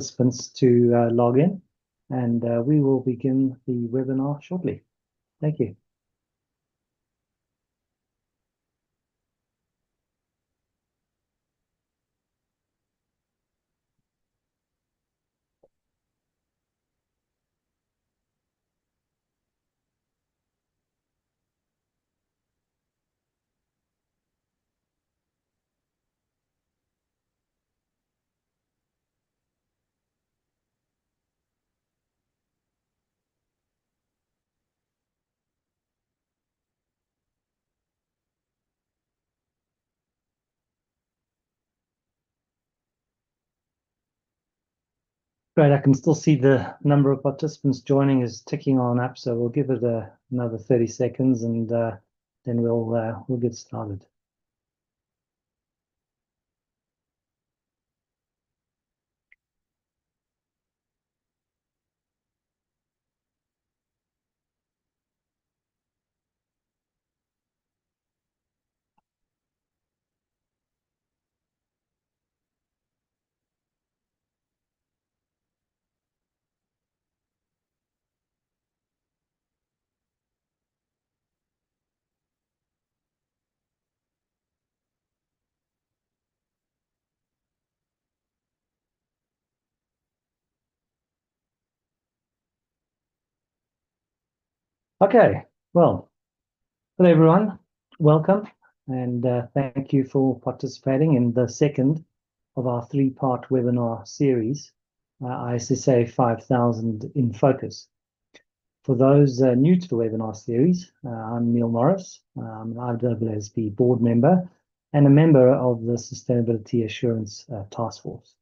participants to log in, and we will begin the webinar shortly. Thank you. Great, I can still see the number of participants joining is ticking on up, so we'll give it another 30 seconds and then we'll get started. Okay, well, hello everyone, welcome, and thank you for participating in the second of our three-part webinar series, ISSA 5000 in Focus. For those new to the webinar series, I'm Neil Morris. I'm an ISSA board member and a member of the Sustainability Assurance Task Force.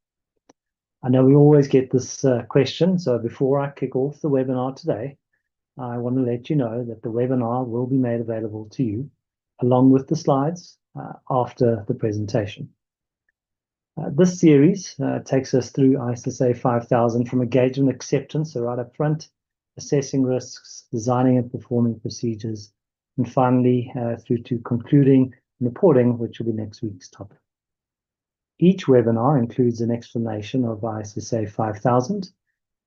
I know we always get this question, so before I kick off the webinar today, I want to let you know that the webinar will be made available to you along with the slides after the presentation. This series takes us through ISSA 5000 from engagement acceptance, so right up front, assessing risks, designing and performing procedures, and finally through to concluding and reporting, which will be next week's topic. Each webinar includes an explanation of ISSA 5000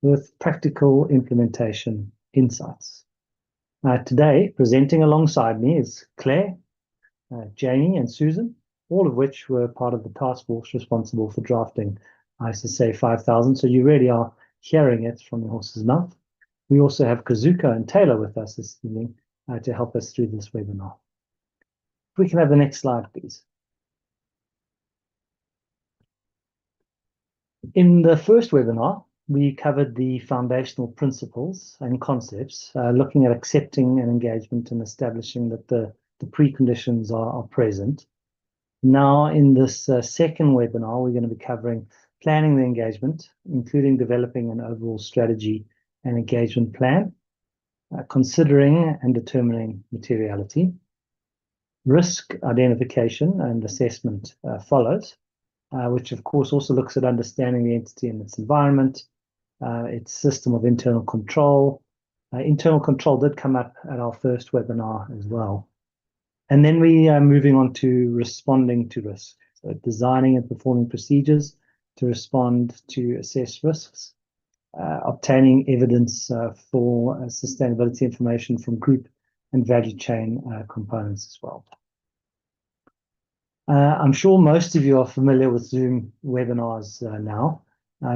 with practical implementation insights. Today, presenting alongside me is Claire, Jamie, and Susan, all of which were part of the task force responsible for drafting ISSA 5000. So you really are hearing it from the horse's mouth. We also have Kazuko and Taylor with us this evening to help us through this webinar. If we can have the next slide, please. In the first webinar, we covered the foundational principles and concepts, looking at accepting an engagement and establishing that the preconditions are present. Now, in this second webinar, we're going to be covering planning the engagement, including developing an overall strategy and engagement plan, considering and determining materiality. Risk identification and assessment follows, which of course also looks at understanding the entity and its environment, its system of internal control. Internal control did come up at our first webinar as well. And then we are moving on to responding to risk, so designing and performing procedures to respond to assess risks, obtaining evidence for sustainability information from group and value chain components as well. I'm sure most of you are familiar with Zoom webinars now.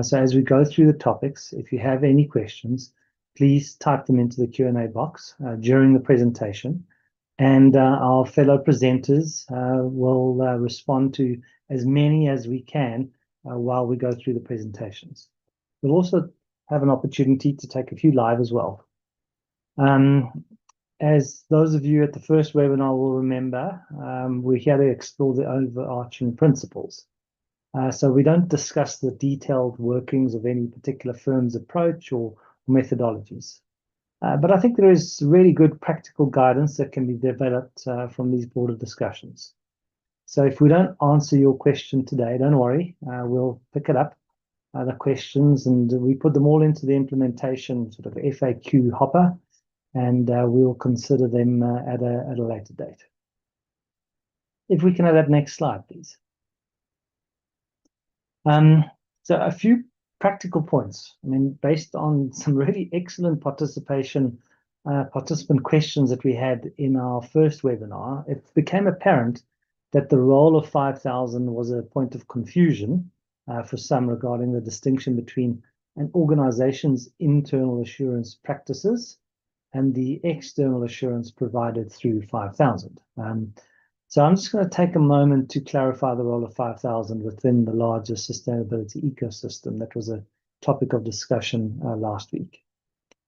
So as we go through the topics, if you have any questions, please type them into the Q&A box during the presentation. And our fellow presenters will respond to as many as we can while we go through the presentations. We'll also have an opportunity to take a few live as well. As those of you at the first webinar will remember, we're here to explore the overarching principles. So we don't discuss the detailed workings of any particular firm's approach or methodologies. But I think there is really good practical guidance that can be developed from these broader discussions. So if we don't answer your question today, don't worry, we'll pick it up, the questions, and we put them all into the implementation sort of FAQ hopper, and we'll consider them at a later date. If we can have that next slide, please. So a few practical points. I mean, based on some really excellent participant questions that we had in our first webinar, it became apparent that the role of 5,000 was a point of confusion for some regarding the distinction between an organization's internal assurance practices and the external assurance provided through 5,000. So I'm just going to take a moment to clarify the role of 5,000 within the larger sustainability ecosystem. That was a topic of discussion last week.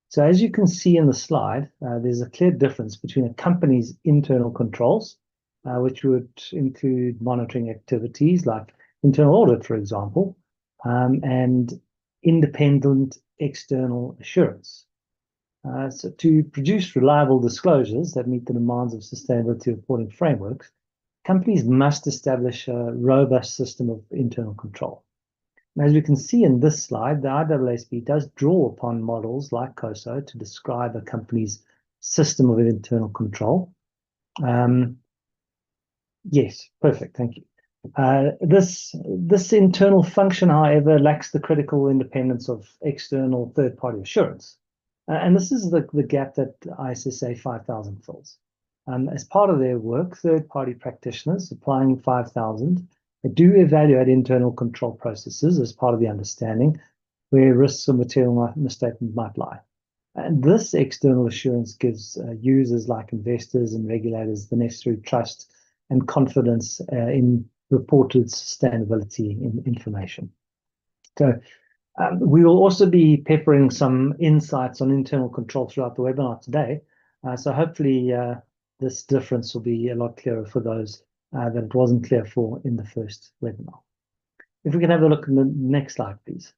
So as you can see in the slide, there's a clear difference between a company's internal controls, which would include monitoring activities like internal audit, for example, and independent external assurance. So to produce reliable disclosures that meet the demands of sustainability reporting frameworks, companies must establish a robust system of internal control. And as we can see in this slide, the ISSB does draw upon models like COSO to describe a company's system of internal control. Yes, perfect, thank you. This internal function, however, lacks the critical independence of external third-party assurance. And this is the gap that ISSA 5000 fills. As part of their work, third-party practitioners applying 5000 do evaluate internal control processes as part of the understanding where risks of material misstatement might lie. And this external assurance gives users like investors and regulators the necessary trust and confidence in reported sustainability information. So we will also be peppering some insights on internal control throughout the webinar today. So hopefully this difference will be a lot clearer for those that it wasn't clear for in the first webinar. If we can have a look at the next slide, please.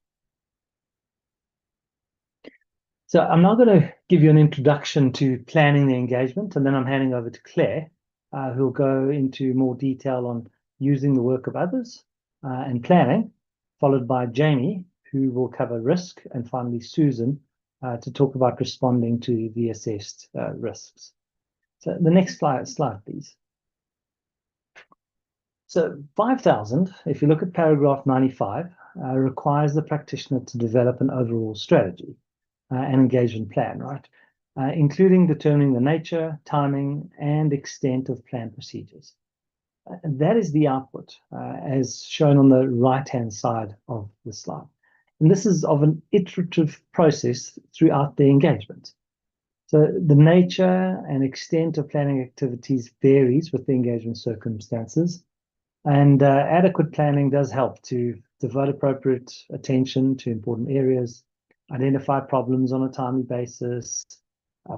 So I'm now going to give you an introduction to planning the engagement, and then I'm handing over to Claire, who'll go into more detail on using the work of others and planning, followed by Jamie, who will cover risk, and finally Susan to talk about responding to the assessed risks. So the next slide, please. So 5,000, if you look at paragraph 95, requires the practitioner to develop an overall strategy and engagement plan, right? Including determining the nature, timing, and extent of plan procedures. That is the output, as shown on the right-hand side of the slide. And this is of an iterative process throughout the engagement. So the nature and extent of planning activities varies with the engagement circumstances, and adequate planning does help to devote appropriate attention to important areas, identify problems on a timely basis,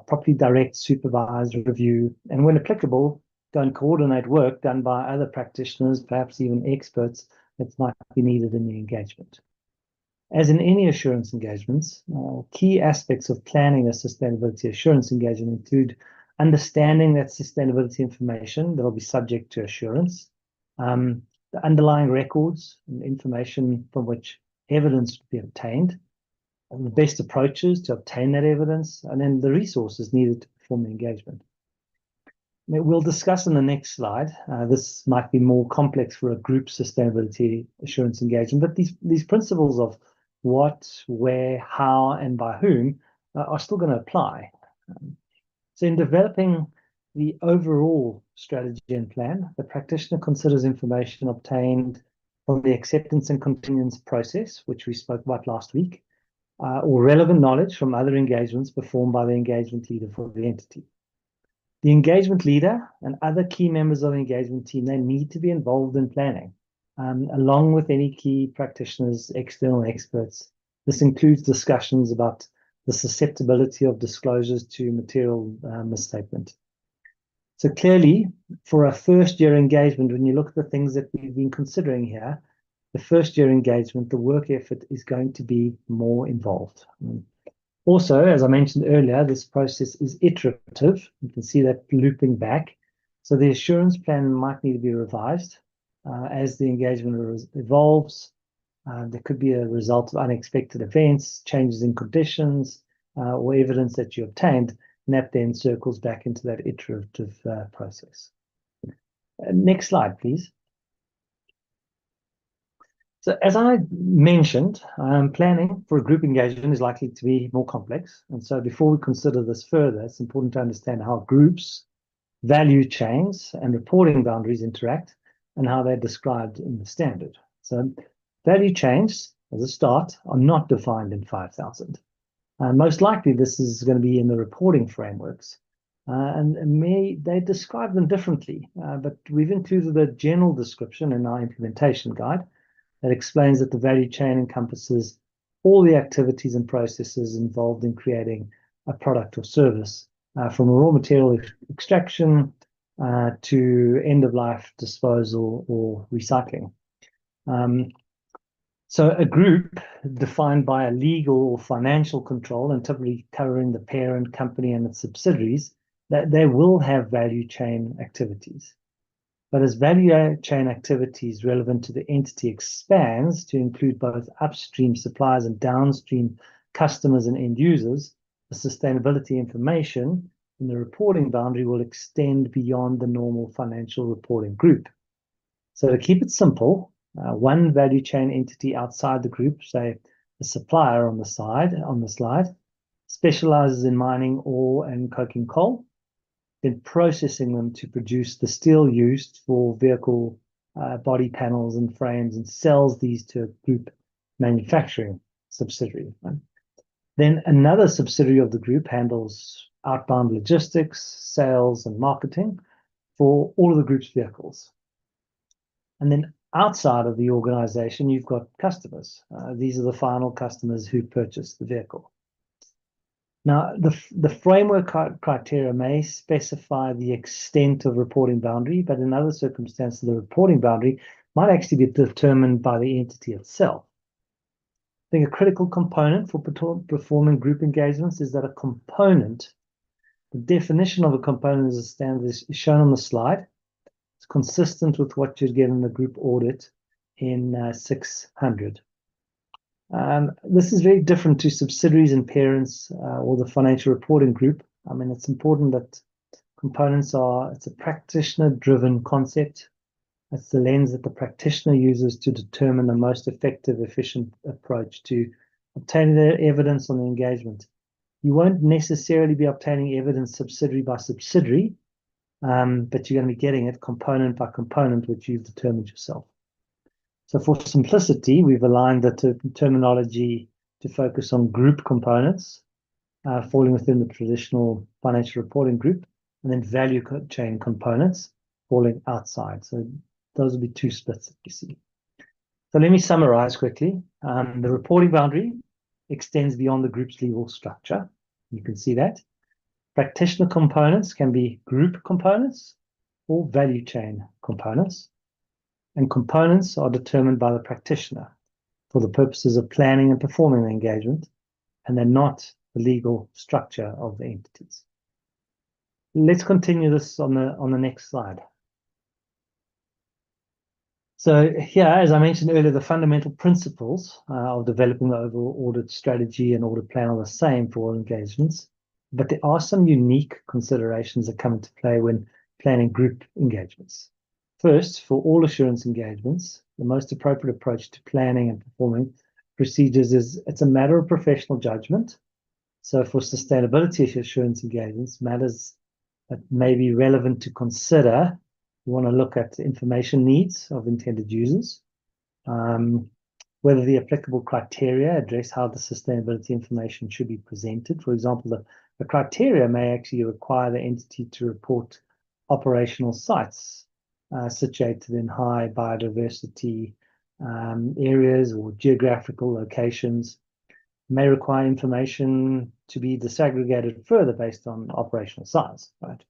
properly direct, supervise, review, and when applicable, go and coordinate work done by other practitioners, perhaps even experts that might be needed in the engagement. As in any assurance engagements, key aspects of planning a sustainability assurance engagement include understanding that sustainability information that will be subject to assurance, the underlying records and information from which evidence will be obtained, and the best approaches to obtain that evidence, and then the resources needed to perform the engagement. We'll discuss in the next slide. This might be more complex for a group sustainability assurance engagement, but these principles of what, where, how, and by whom are still going to apply. So in developing the overall strategy and plan, the practitioner considers information obtained from the acceptance and continuance process, which we spoke about last week, or relevant knowledge from other engagements performed by the engagement leader for the entity. The engagement leader and other key members of the engagement team, they need to be involved in planning, along with any key practitioners, external experts. This includes discussions about the susceptibility of disclosures to material misstatement. So clearly, for a first-year engagement, when you look at the things that we've been considering here, the first-year engagement, the work effort is going to be more involved. Also, as I mentioned earlier, this process is iterative. You can see that looping back. So the assurance plan might need to be revised as the engagement evolves. There could be a result of unexpected events, changes in conditions, or evidence that you obtained, and that then circles back into that iterative process. Next slide, please. So as I mentioned, planning for a group engagement is likely to be more complex. And so before we consider this further, it's important to understand how groups, value chains, and reporting boundaries interact and how they're described in the standard. So value chains, as a start, are not defined in 5000. Most likely this is going to be in the reporting frameworks. And they describe them differently, but we've included a general description in our implementation guide that explains that the value chain encompasses all the activities and processes involved in creating a product or service, from raw material extraction to end-of-life disposal or recycling. So a group defined by a legal or financial control and typically covering the parent company and its subsidiaries, that they will have value chain activities. But as value chain activities relevant to the entity expands to include both upstream suppliers and downstream customers and end users, the sustainability information in the reporting boundary will extend beyond the normal financial reporting group. So to keep it simple, one value chain entity outside the group, say the supplier on the slide, specializes in mining ore and coking coal, then processing them to produce the steel used for vehicle body panels and frames, and sells these to a group manufacturing subsidiary. Right? Then another subsidiary of the group handles outbound logistics, sales, and marketing for all of the group's vehicles. And then outside of the organization, you've got customers. These are the final customers who purchase the vehicle. Now, the framework criteria may specify the extent of reporting boundary, but in other circumstances, the reporting boundary might actually be determined by the entity itself. I think a critical component for performing group engagements is that a component, the definition of a component as a standard is shown on the slide. It's consistent with what you'd get in the group audit in 600. This is very different to subsidiaries and parents or the financial reporting group. I mean, it's important that components it's a practitioner-driven concept. It's the lens that the practitioner uses to determine the most effective, efficient approach to obtaining the evidence on the engagement. You won't necessarily be obtaining evidence subsidiary by subsidiary, but you're going to be getting it component by component, which you've determined yourself. So for simplicity, we've aligned the terminology to focus on group components falling within the traditional financial reporting group, and then value chain components falling outside. So those will be two splits that you see. So let me summarize quickly. The reporting boundary extends beyond the group's legal structure. You can see that. Practitioner components can be group components or value chain components. And components are determined by the practitioner for the purposes of planning and performing the engagement, and they're not the legal structure of the entities. Let's continue this on the next slide. So here, as I mentioned earlier, the fundamental principles of developing the overall audit strategy and audit plan are the same for all engagements, but there are some unique considerations that come into play when planning group engagements. First, for all assurance engagements, the most appropriate approach to planning and performing procedures is it's a matter of professional judgment. So for sustainability assurance engagements, matters that may be relevant to consider, you want to look at information needs of intended users, whether the applicable criteria address how the sustainability information should be presented. For example, the criteria may actually require the entity to report operational sites situated in high biodiversity areas or geographical locations, may require information to be disaggregated further based on operational size, right?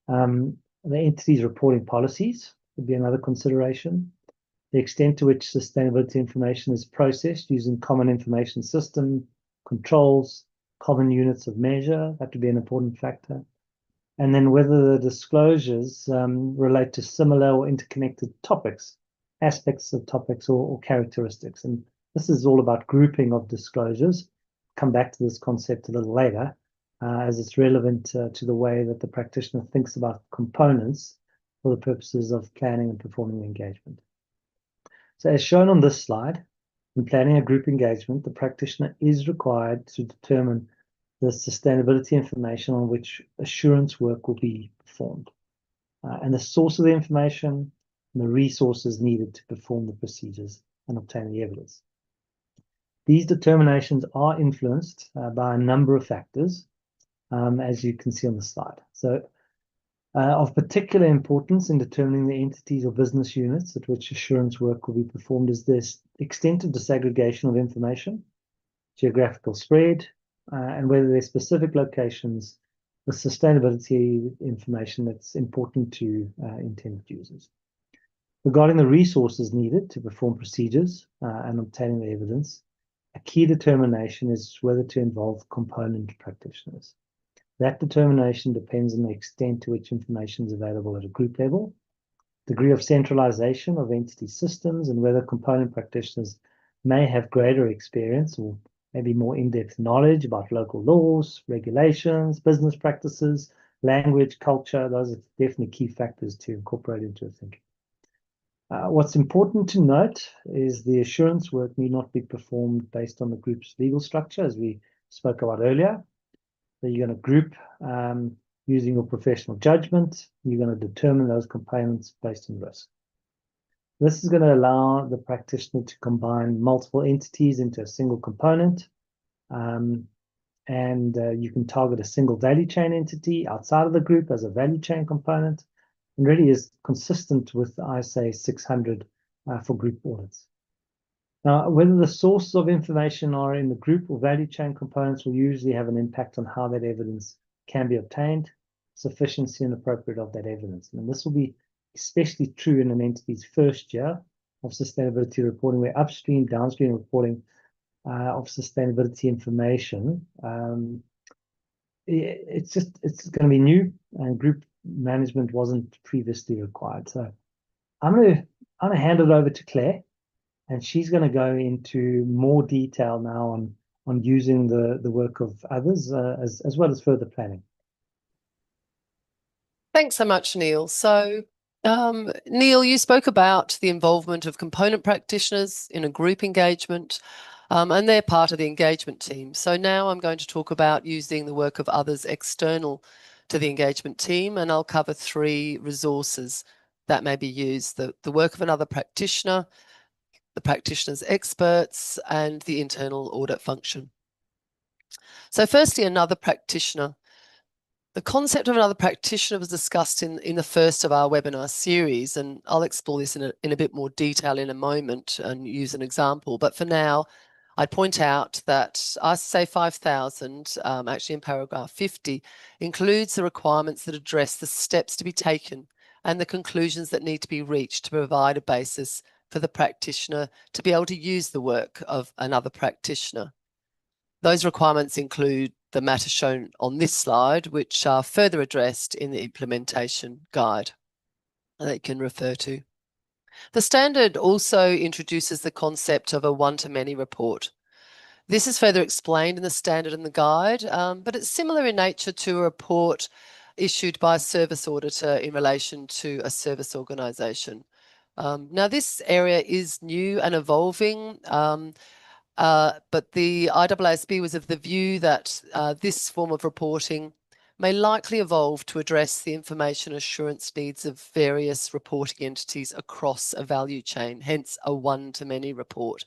The entity's reporting policies would be another consideration. The extent to which sustainability information is processed using common information system, controls, common units of measure, that would be an important factor. And then whether the disclosures relate to similar or interconnected topics, aspects of topics or characteristics. And this is all about grouping of disclosures. Come back to this concept a little later, as it's relevant to the way that the practitioner thinks about components for the purposes of planning and performing the engagement. So as shown on this slide, in planning a group engagement, the practitioner is required to determine the sustainability information on which assurance work will be performed, and the source of the information and the resources needed to perform the procedures and obtain the evidence. These determinations are influenced by a number of factors, as you can see on the slide. So, of particular importance in determining the entities or business units at which assurance work will be performed is this extent of disaggregation of information, geographical spread, and whether there's specific locations with sustainability information that's important to intended users. Regarding the resources needed to perform procedures and obtaining the evidence, a key determination is whether to involve component practitioners. That determination depends on the extent to which information is available at a group level, degree of centralization of entity systems, and whether component practitioners may have greater experience or maybe more in-depth knowledge about local laws, regulations, business practices, language, culture. Those are definitely key factors to incorporate into your thinking. What's important to note is the assurance work need not be performed based on the group's legal structure, as we spoke about earlier. So you're going to group using your professional judgment. You're going to determine those components based on risk. This is going to allow the practitioner to combine multiple entities into a single component. And you can target a single value chain entity outside of the group as a value chain component, and really is consistent with the ISSA 600 for group audits. Now, whether the sources of information are in the group or value chain components will usually have an impact on how that evidence can be obtained, sufficiency and appropriate of that evidence. And this will be especially true in an entity's first year of sustainability reporting, where upstream, downstream reporting of sustainability information, it's going to be new, and group management wasn't previously required. So I'm going to hand it over to Claire, and she's going to go into more detail now on using the work of others as well as further planning. Thanks so much, Neil. So, Neil, you spoke about the involvement of component practitioners in a group engagement, and they're part of the engagement team. So now I'm going to talk about using the work of others external to the engagement team, and I'll cover 3 resources that may be used: the work of another practitioner, the practitioner's experts, and the internal audit function. So firstly, another practitioner. The concept of another practitioner was discussed in the first of our webinar series, and I'll explore this in a bit more detail in a moment and use an example. But for now, I'd point out that ISSA 5000, actually in paragraph 50, includes the requirements that address the steps to be taken and the conclusions that need to be reached to provide a basis for the practitioner to be able to use the work of another practitioner. Those requirements include the matter shown on this slide, which are further addressed in the implementation guide that you can refer to. The standard also introduces the concept of a one-to-many report. This is further explained in the standard and the guide, but it's similar in nature to a report issued by a service auditor in relation to a service organisation. Now, this area is new and evolving, but the ISSB was of the view that this form of reporting may likely evolve to address the information assurance needs of various reporting entities across a value chain, hence a one-to-many report.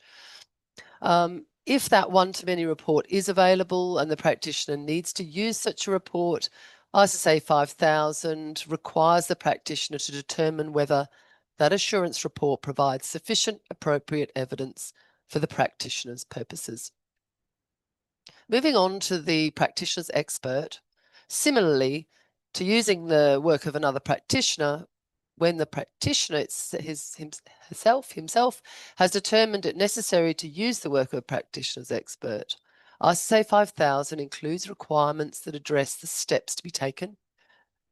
If that one-to-many report is available and the practitioner needs to use such a report, ISSA 5000 requires the practitioner to determine whether that assurance report provides sufficient appropriate evidence for the practitioner's purposes. Moving on to the practitioner's expert. Similarly to using the work of another practitioner, when the practitioner himself has determined it necessary to use the work of a practitioner's expert, ISSA 5000 includes requirements that address the steps to be taken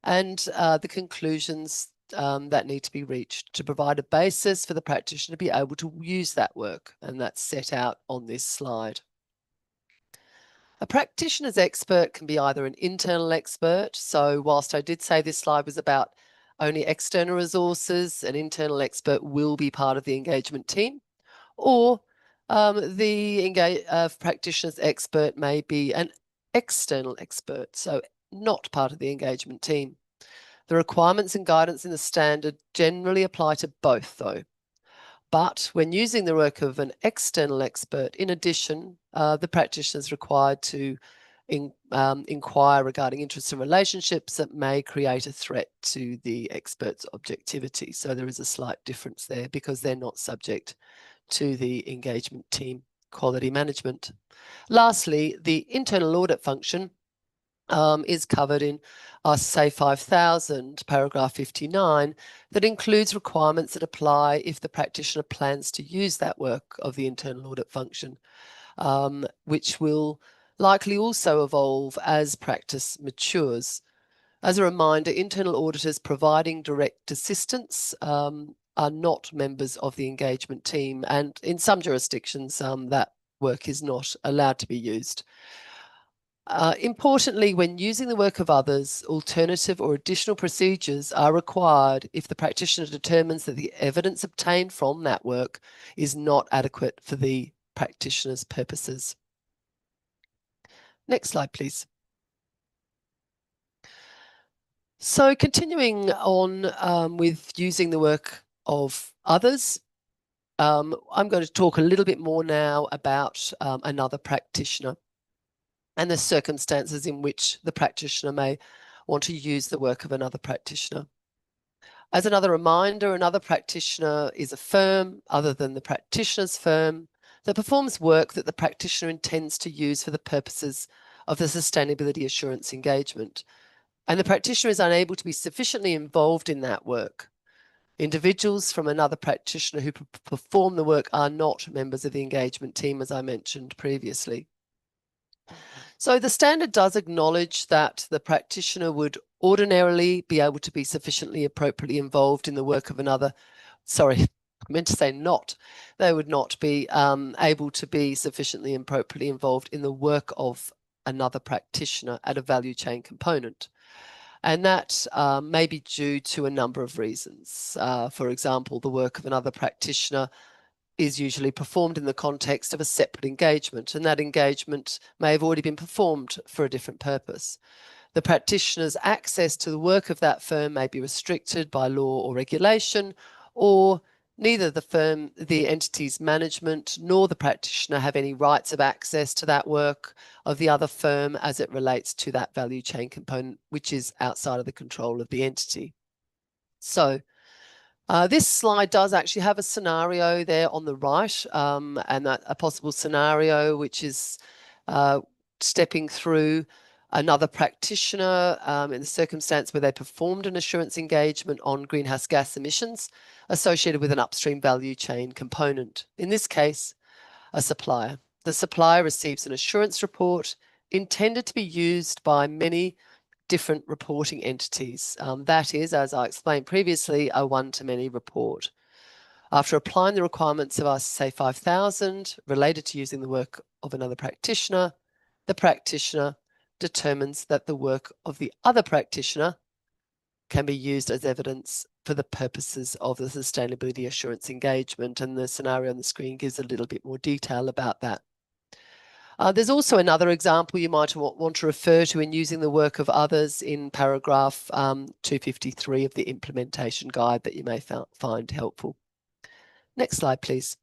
and the conclusions that need to be reached to provide a basis for the practitioner to be able to use that work, and that's set out on this slide. A practitioner's expert can be either an internal expert, so whilst I did say this slide was about only external resources, an internal expert will be part of the engagement team, or the practitioner's expert may be an external expert, so not part of the engagement team. The requirements and guidance in the standard generally apply to both, though. But when using the work of an external expert, in addition, the practitioner is required to inquire regarding interests and relationships that may create a threat to the expert's objectivity. So there is a slight difference there because they're not subject to the engagement team quality management. Lastly, the internal audit function is covered in ISSA 5000, paragraph 59, that includes requirements that apply if the practitioner plans to use that work of the internal audit function, which will likely also evolve as practice matures. As a reminder, internal auditors providing direct assistance are not members of the engagement team, and in some jurisdictions, that work is not allowed to be used. Importantly, when using the work of others, alternative or additional procedures are required if the practitioner determines that the evidence obtained from that work is not adequate for the practitioner's purposes. Next slide, please. So continuing on with using the work of others, I'm going to talk a little bit more now about another practitioner and the circumstances in which the practitioner may want to use the work of another practitioner. As another reminder, another practitioner is a firm other than the practitioner's firm that performs work that the practitioner intends to use for the purposes of the sustainability assurance engagement, and the practitioner is unable to be sufficiently involved in that work. Individuals from another practitioner who perform the work are not members of the engagement team, as I mentioned previously. So the standard does acknowledge that the practitioner would ordinarily be able to be sufficiently appropriately involved in the work of another. Sorry, I meant to say not. They would not be able to be sufficiently appropriately involved in the work of another practitioner at a value chain component. And that may be due to a number of reasons. For example, the work of another practitioner is usually performed in the context of a separate engagement, and that engagement may have already been performed for a different purpose. The practitioner's access to the work of that firm may be restricted by law or regulation, or neither the entity's management, nor the practitioner have any rights of access to that work of the other firm as it relates to that value chain component, which is outside of the control of the entity. So this slide does actually have a scenario there on the right, and a possible scenario which is stepping through another practitioner in the circumstance where they performed an assurance engagement on greenhouse gas emissions associated with an upstream value chain component. In this case, a supplier. The supplier receives an assurance report intended to be used by many different reporting entities. That is, as I explained previously, a one-to-many report. After applying the requirements of ISSA 5000 related to using the work of another practitioner, the practitioner determines that the work of the other practitioner can be used as evidence for the purposes of the sustainability assurance engagement, and the scenario on the screen gives a little bit more detail about that. There's also another example you might want to refer to in using the work of others in paragraph 253 of the implementation guide that you may find helpful. Next slide, please.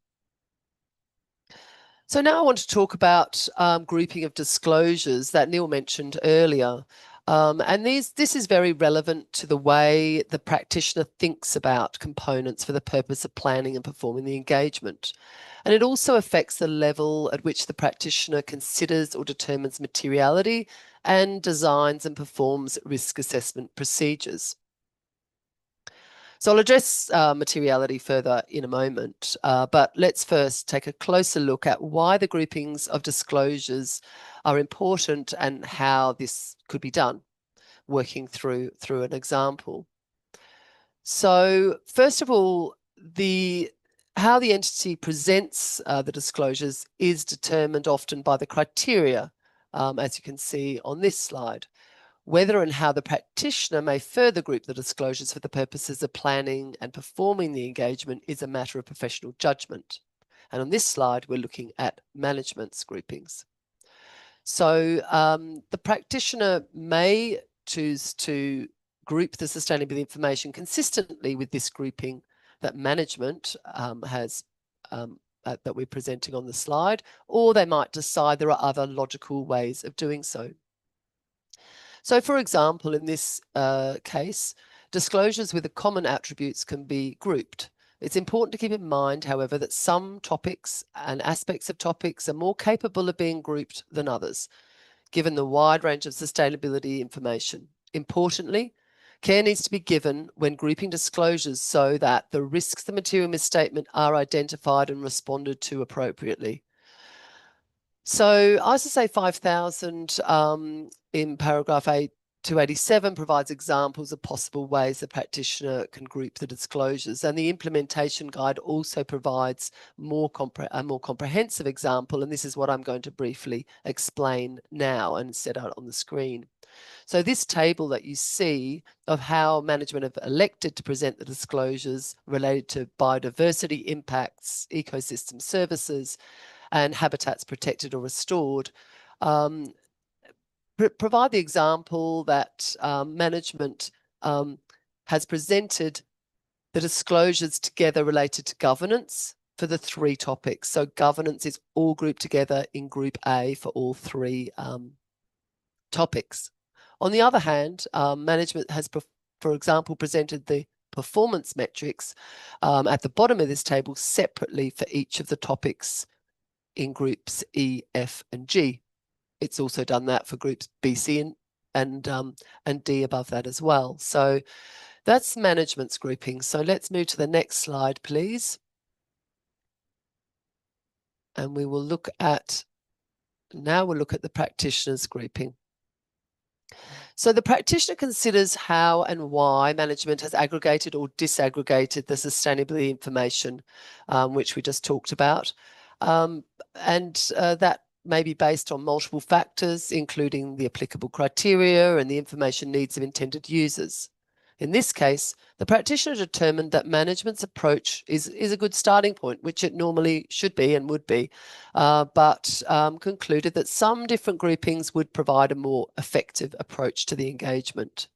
So now I want to talk about grouping of disclosures that Neil mentioned earlier. And this is very relevant to the way the practitioner thinks about components for the purpose of planning and performing the engagement. And it also affects the level at which the practitioner considers or determines materiality and designs and performs risk assessment procedures. So I'll address materiality further in a moment, but let's first take a closer look at why the groupings of disclosures are important and how this could be done, working through an example. So first of all, how the entity presents the disclosures is determined often by the criteria, as you can see on this slide. Whether and how the practitioner may further group the disclosures for the purposes of planning and performing the engagement is a matter of professional judgment. And on this slide, we're looking at management's groupings. So the practitioner may choose to group the sustainability information consistently with this grouping that management has that we're presenting on the slide, or they might decide there are other logical ways of doing so. So, for example, in this case, disclosures with the common attributes can be grouped. It's important to keep in mind, however, that some topics and aspects of topics are more capable of being grouped than others, given the wide range of sustainability information. Importantly, care needs to be given when grouping disclosures so that the risks of the material misstatement are identified and responded to appropriately. So ISSA 5000 in paragraph 8 to 87 provides examples of possible ways the practitioner can group the disclosures, and the implementation guide also provides a more comprehensive example, and this is what I'm going to briefly explain now and set out on the screen. So this table that you see of how management have elected to present the disclosures related to biodiversity impacts, ecosystem services, and habitats protected or restored, provide the example that management has presented the disclosures together related to governance for the three topics. So governance is all grouped together in Group A for all three topics. On the other hand, management has, for example, presented the performance metrics at the bottom of this table separately for each of the topics in groups E, F, and G. It's also done that for groups B, C, and D above that as well. So that's management's grouping. So let's move to the next slide, please. And we will look at, now we'll look at the practitioner's grouping. So the practitioner considers how and why management has aggregated or disaggregated the sustainability information, which we just talked about. That may be based on multiple factors, including the applicable criteria and the information needs of intended users. In this case, the practitioner determined that management's approach is a good starting point, which it normally should be and would be, but concluded that some different groupings would provide a more effective approach to the engagement.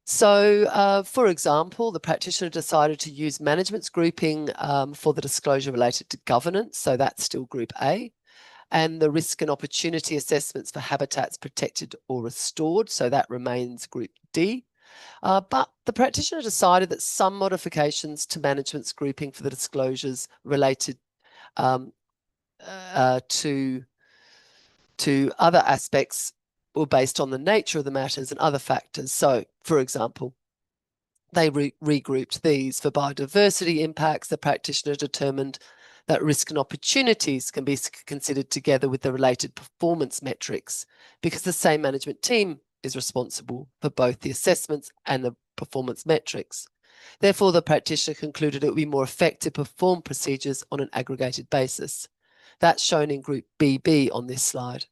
So, for example, the practitioner decided to use management's grouping for the disclosure related to governance, so that's still Group A, and the risk and opportunity assessments for habitats protected or restored, so that remains Group D. But the practitioner decided that some modifications to management's grouping for the disclosures related to other aspects were based on the nature of the matters and other factors. So, for example, they regrouped these. For biodiversity impacts, the practitioner determined that risk and opportunities can be considered together with the related performance metrics, because the same management team is responsible for both the assessments and the performance metrics. Therefore, the practitioner concluded it would be more effective to perform procedures on an aggregated basis. That's shown in Group BB on this slide.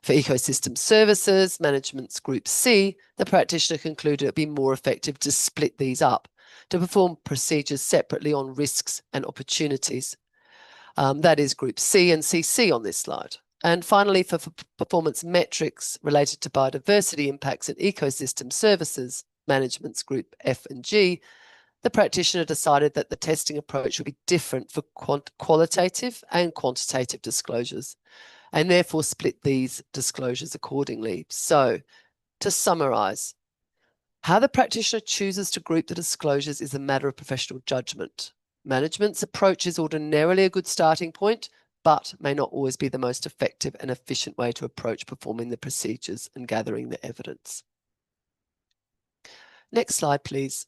For ecosystem services, management's Group C, the practitioner concluded it would be more effective to split these up, to perform procedures separately on risks and opportunities. That is Group C and CC on this slide. And finally, for performance metrics related to biodiversity impacts and ecosystem services, management's Group F and G, the practitioner decided that the testing approach would be different for qualitative and quantitative disclosures, and therefore split these disclosures accordingly. So, to summarize, how the practitioner chooses to group the disclosures is a matter of professional judgment. Management's approach is ordinarily a good starting point, but may not always be the most effective and efficient way to approach performing the procedures and gathering the evidence. Next slide, please.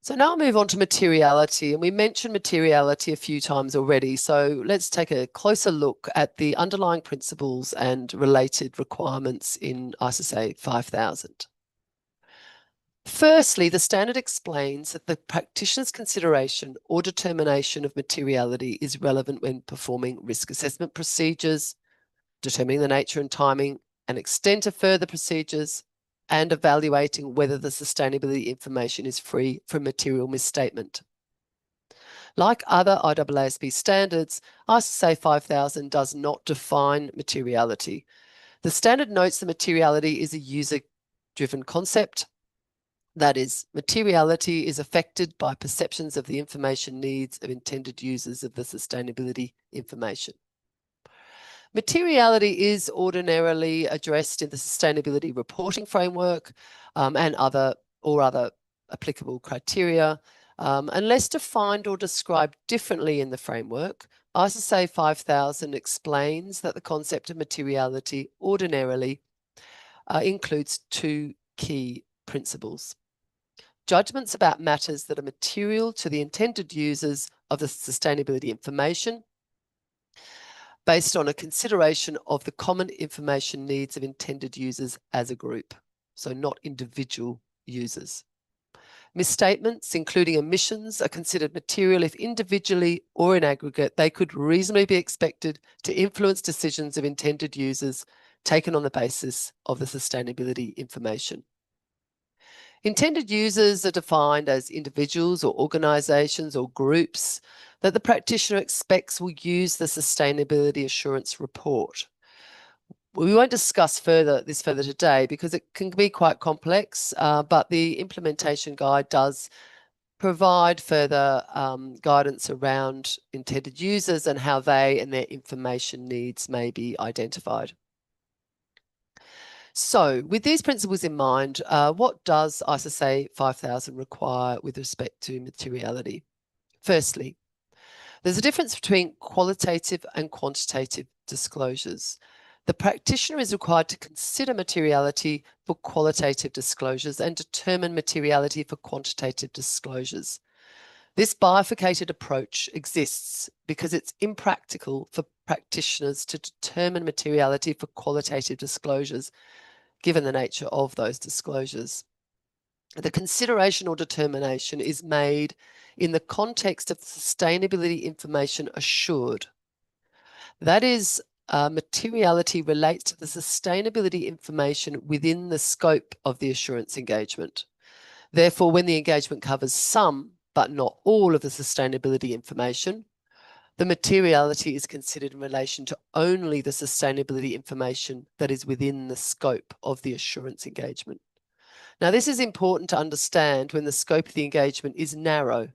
So now I'll move on to materiality, and we mentioned materiality a few times already. So let's take a closer look at the underlying principles and related requirements in ISSA 5000. Firstly, the standard explains that the practitioner's consideration or determination of materiality is relevant when performing risk assessment procedures, determining the nature and timing and extent of further procedures, and evaluating whether the sustainability information is free from material misstatement. Like other ISSB standards, ISSA 5000 does not define materiality. The standard notes that materiality is a user-driven concept. That is, materiality is affected by perceptions of the information needs of intended users of the sustainability information. Materiality is ordinarily addressed in the sustainability reporting framework and other applicable criteria. Unless defined or described differently in the framework, ISSA 5000 explains that the concept of materiality ordinarily includes two key principles. Judgments about matters that are material to the intended users of the sustainability information based on a consideration of the common information needs of intended users as a group, so not individual users. Misstatements, including omissions, are considered material if individually or in aggregate they could reasonably be expected to influence decisions of intended users taken on the basis of the sustainability information. Intended users are defined as individuals or organisations or groups that the practitioner expects will use the sustainability assurance report. We won't discuss this further today because it can be quite complex, but the implementation guide does provide further guidance around intended users and how they and their information needs may be identified. So, with these principles in mind, what does ISSA 5000 require with respect to materiality? Firstly, there's a difference between qualitative and quantitative disclosures. The practitioner is required to consider materiality for qualitative disclosures and determine materiality for quantitative disclosures. This bifurcated approach exists because it's impractical for practitioners to determine materiality for qualitative disclosures, given the nature of those disclosures. The consideration or determination is made in the context of sustainability information assured. That is, materiality relates to the sustainability information within the scope of the assurance engagement. Therefore, when the engagement covers some, but not all of the sustainability information, the materiality is considered in relation to only the sustainability information that is within the scope of the assurance engagement. Now, this is important to understand when the scope of the engagement is narrow.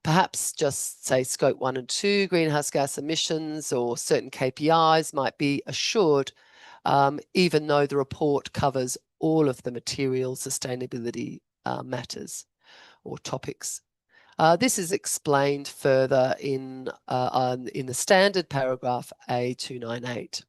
Perhaps just say scope 1 and 2 greenhouse gas emissions or certain KPIs might be assured, even though the report covers all of the material sustainability matters or topics. This is explained further in the standard paragraph A298.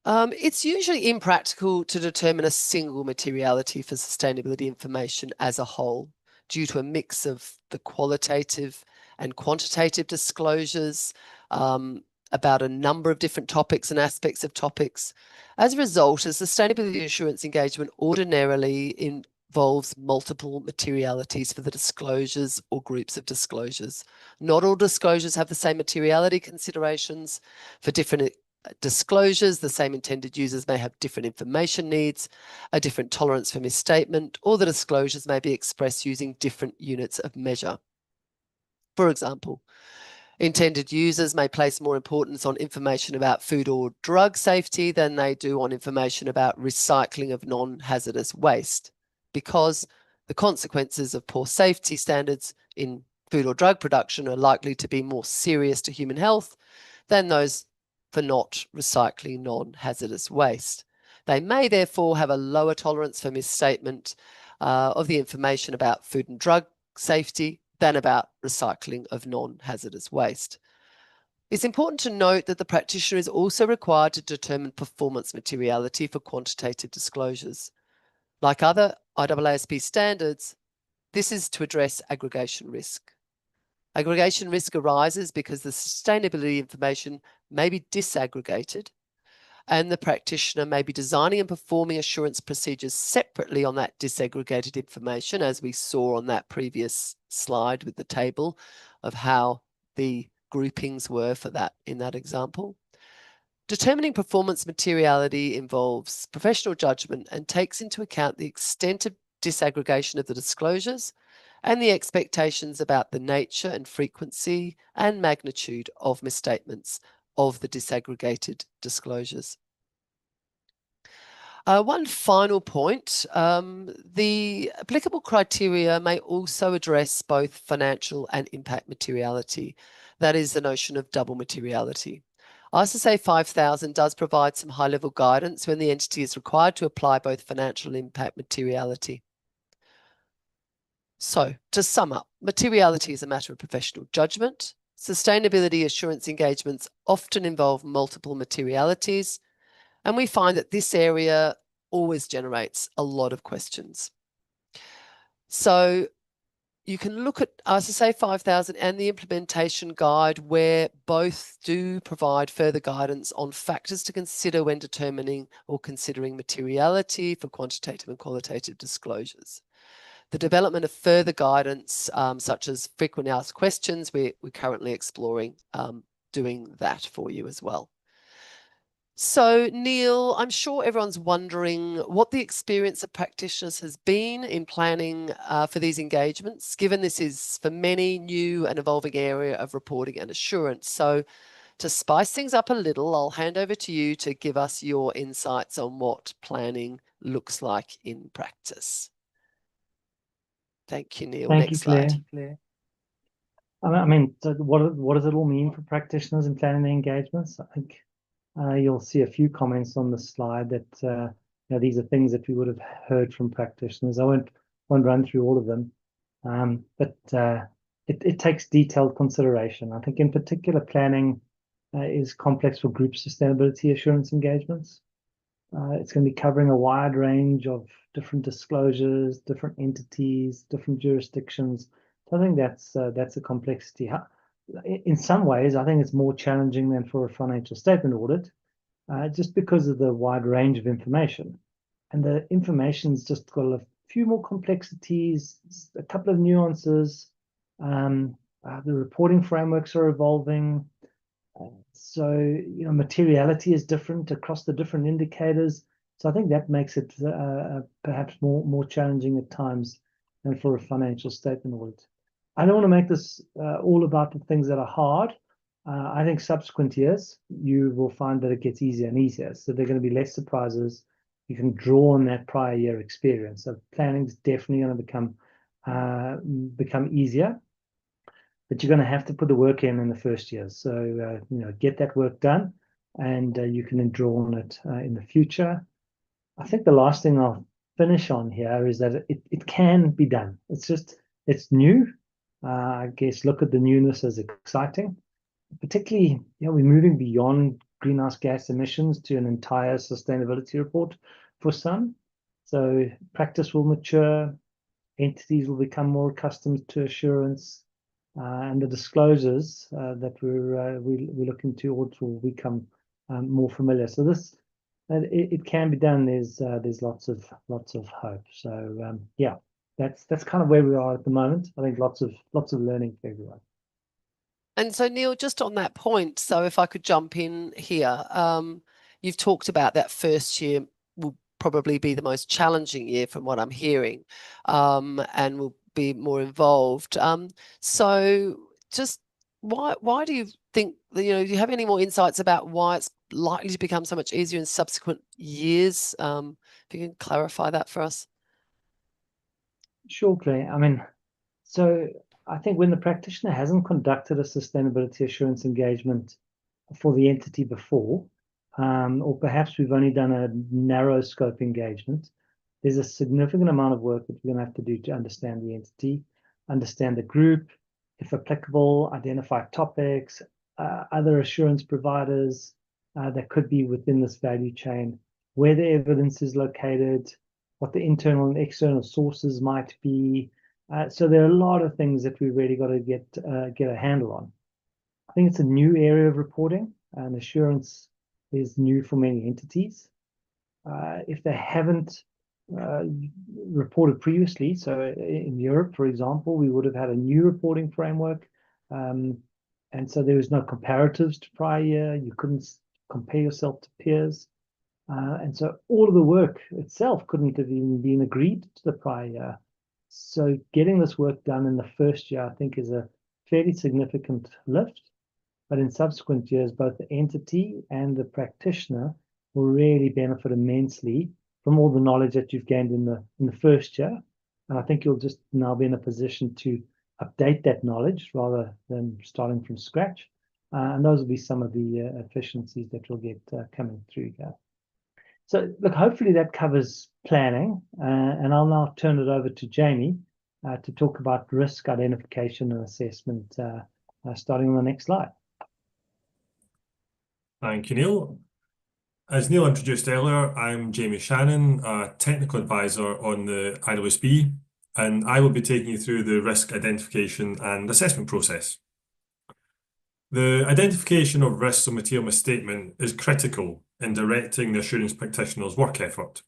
It's usually impractical to determine a single materiality for sustainability information as a whole due to a mix of the qualitative and quantitative disclosures about a number of different topics and aspects of topics. As a result, a sustainability assurance engagement ordinarily involves multiple materialities for the disclosures or groups of disclosures. Not all disclosures have the same materiality considerations. For different disclosures, the same intended users may have different information needs, a different tolerance for misstatement, or the disclosures may be expressed using different units of measure. For example, intended users may place more importance on information about food or drug safety than they do on information about recycling of non-hazardous waste, because the consequences of poor safety standards in food or drug production are likely to be more serious to human health than those for not recycling non-hazardous waste. They may therefore have a lower tolerance for misstatement of the information about food and drug safety than about recycling of non-hazardous waste. It's important to note that the practitioner is also required to determine performance materiality for quantitative disclosures. Like other ISSB standards, this is to address aggregation risk. Aggregation risk arises because the sustainability information may be disaggregated and the practitioner may be designing and performing assurance procedures separately on that disaggregated information, as we saw on that previous slide with the table of how the groupings were for that in that example. Determining performance materiality involves professional judgment and takes into account the extent of disaggregation of the disclosures and the expectations about the nature and frequency and magnitude of misstatements of the disaggregated disclosures. One final point, the applicable criteria may also address both financial and impact materiality. That is the notion of double materiality. ISSA 5000 does provide some high-level guidance when the entity is required to apply both financial and impact materiality. So, to sum up, materiality is a matter of professional judgment. Sustainability assurance engagements often involve multiple materialities, and we find that this area always generates a lot of questions. So you can look at ISSA 5000 and the implementation guide, where both do provide further guidance on factors to consider when determining or considering materiality for quantitative and qualitative disclosures. The development of further guidance, such as frequently asked questions, we're currently exploring doing that for you as well. So, Neil, I'm sure everyone's wondering what the experience of practitioners has been in planning for these engagements, given this is for many new and evolving area of reporting and assurance. So, to spice things up a little, I'll hand over to you to give us your insights on what planning looks like in practice. Thank you, Neil. Thank Next you, Claire. slide. I mean, so what does it all mean for practitioners in planning their engagements? I think you'll see a few comments on the slide that you know, these are things that we would have heard from practitioners. I won't run through all of them, but it takes detailed consideration. I think in particular planning is complex for group sustainability assurance engagements. It's going to be covering a wide range of different disclosures, different entities, different jurisdictions. So I think that's a complexity. In some ways, I think it's more challenging than for a financial statement audit, just because of the wide range of information. And the information's just got a few more complexities, a couple of nuances. The reporting frameworks are evolving. So, you know, materiality is different across the different indicators. So I think that makes it perhaps more challenging at times than for a financial statement audit. I don't want to make this all about the things that are hard. I think subsequent years, you will find that it gets easier and easier. So there are going to be less surprises. You can draw on that prior year experience. So planning is definitely going to become easier. But you're going to have to put the work in the first year. So, you know, get that work done, and you can then draw on it in the future. I think the last thing I'll finish on here is that it can be done. It's new. I guess look at the newness as exciting. Particularly, you know, we're moving beyond greenhouse gas emissions to an entire sustainability report for some. So practice will mature, entities will become more accustomed to assurance, and the disclosures that we're looking to audit will become more familiar. So this it can be done. There's lots of hope. So yeah, that's kind of where we are at the moment. I think lots of learning for everyone. And so, Neil, just on that point, so if I could jump in here, you've talked about that first year will probably be the most challenging year from what I'm hearing, and will be more involved. So just why do you think, you know, do you have any more insights about why it's likely to become so much easier in subsequent years? If you can clarify that for us. Sure, Claire. I mean, so I think when the practitioner hasn't conducted a sustainability assurance engagement for the entity before, or perhaps we've only done a narrow scope engagement, there's a significant amount of work that we're going to have to do to understand the entity, understand the group, if applicable, identify topics, other assurance providers that could be within this value chain, where the evidence is located, what the internal and external sources might be. So there are a lot of things that we really got to get a handle on. I think it's a new area of reporting, and assurance is new for many entities. If they haven't reported previously, so in Europe, for example, we would have had a new reporting framework, and so there was no comparatives to prior year. You couldn't compare yourself to peers. And so all of the work itself couldn't have even been agreed to the prior year. So getting this work done in the first year, I think, is a fairly significant lift. But in subsequent years, both the entity and the practitioner will really benefit immensely from all the knowledge that you've gained in the first year. And I think you'll just now be in a position to update that knowledge rather than starting from scratch. And those will be some of the efficiencies that you'll get coming through here. So look, hopefully that covers planning, and I'll now turn it over to Jamie to talk about risk identification and assessment, starting on the next slide. Thank you, Neil. As Neil introduced earlier, I'm Jamie Shannon, a technical advisor on the ISSA, and I will be taking you through the risk identification and assessment process. The identification of risks of material misstatement is critical in directing the assurance practitioner's work effort.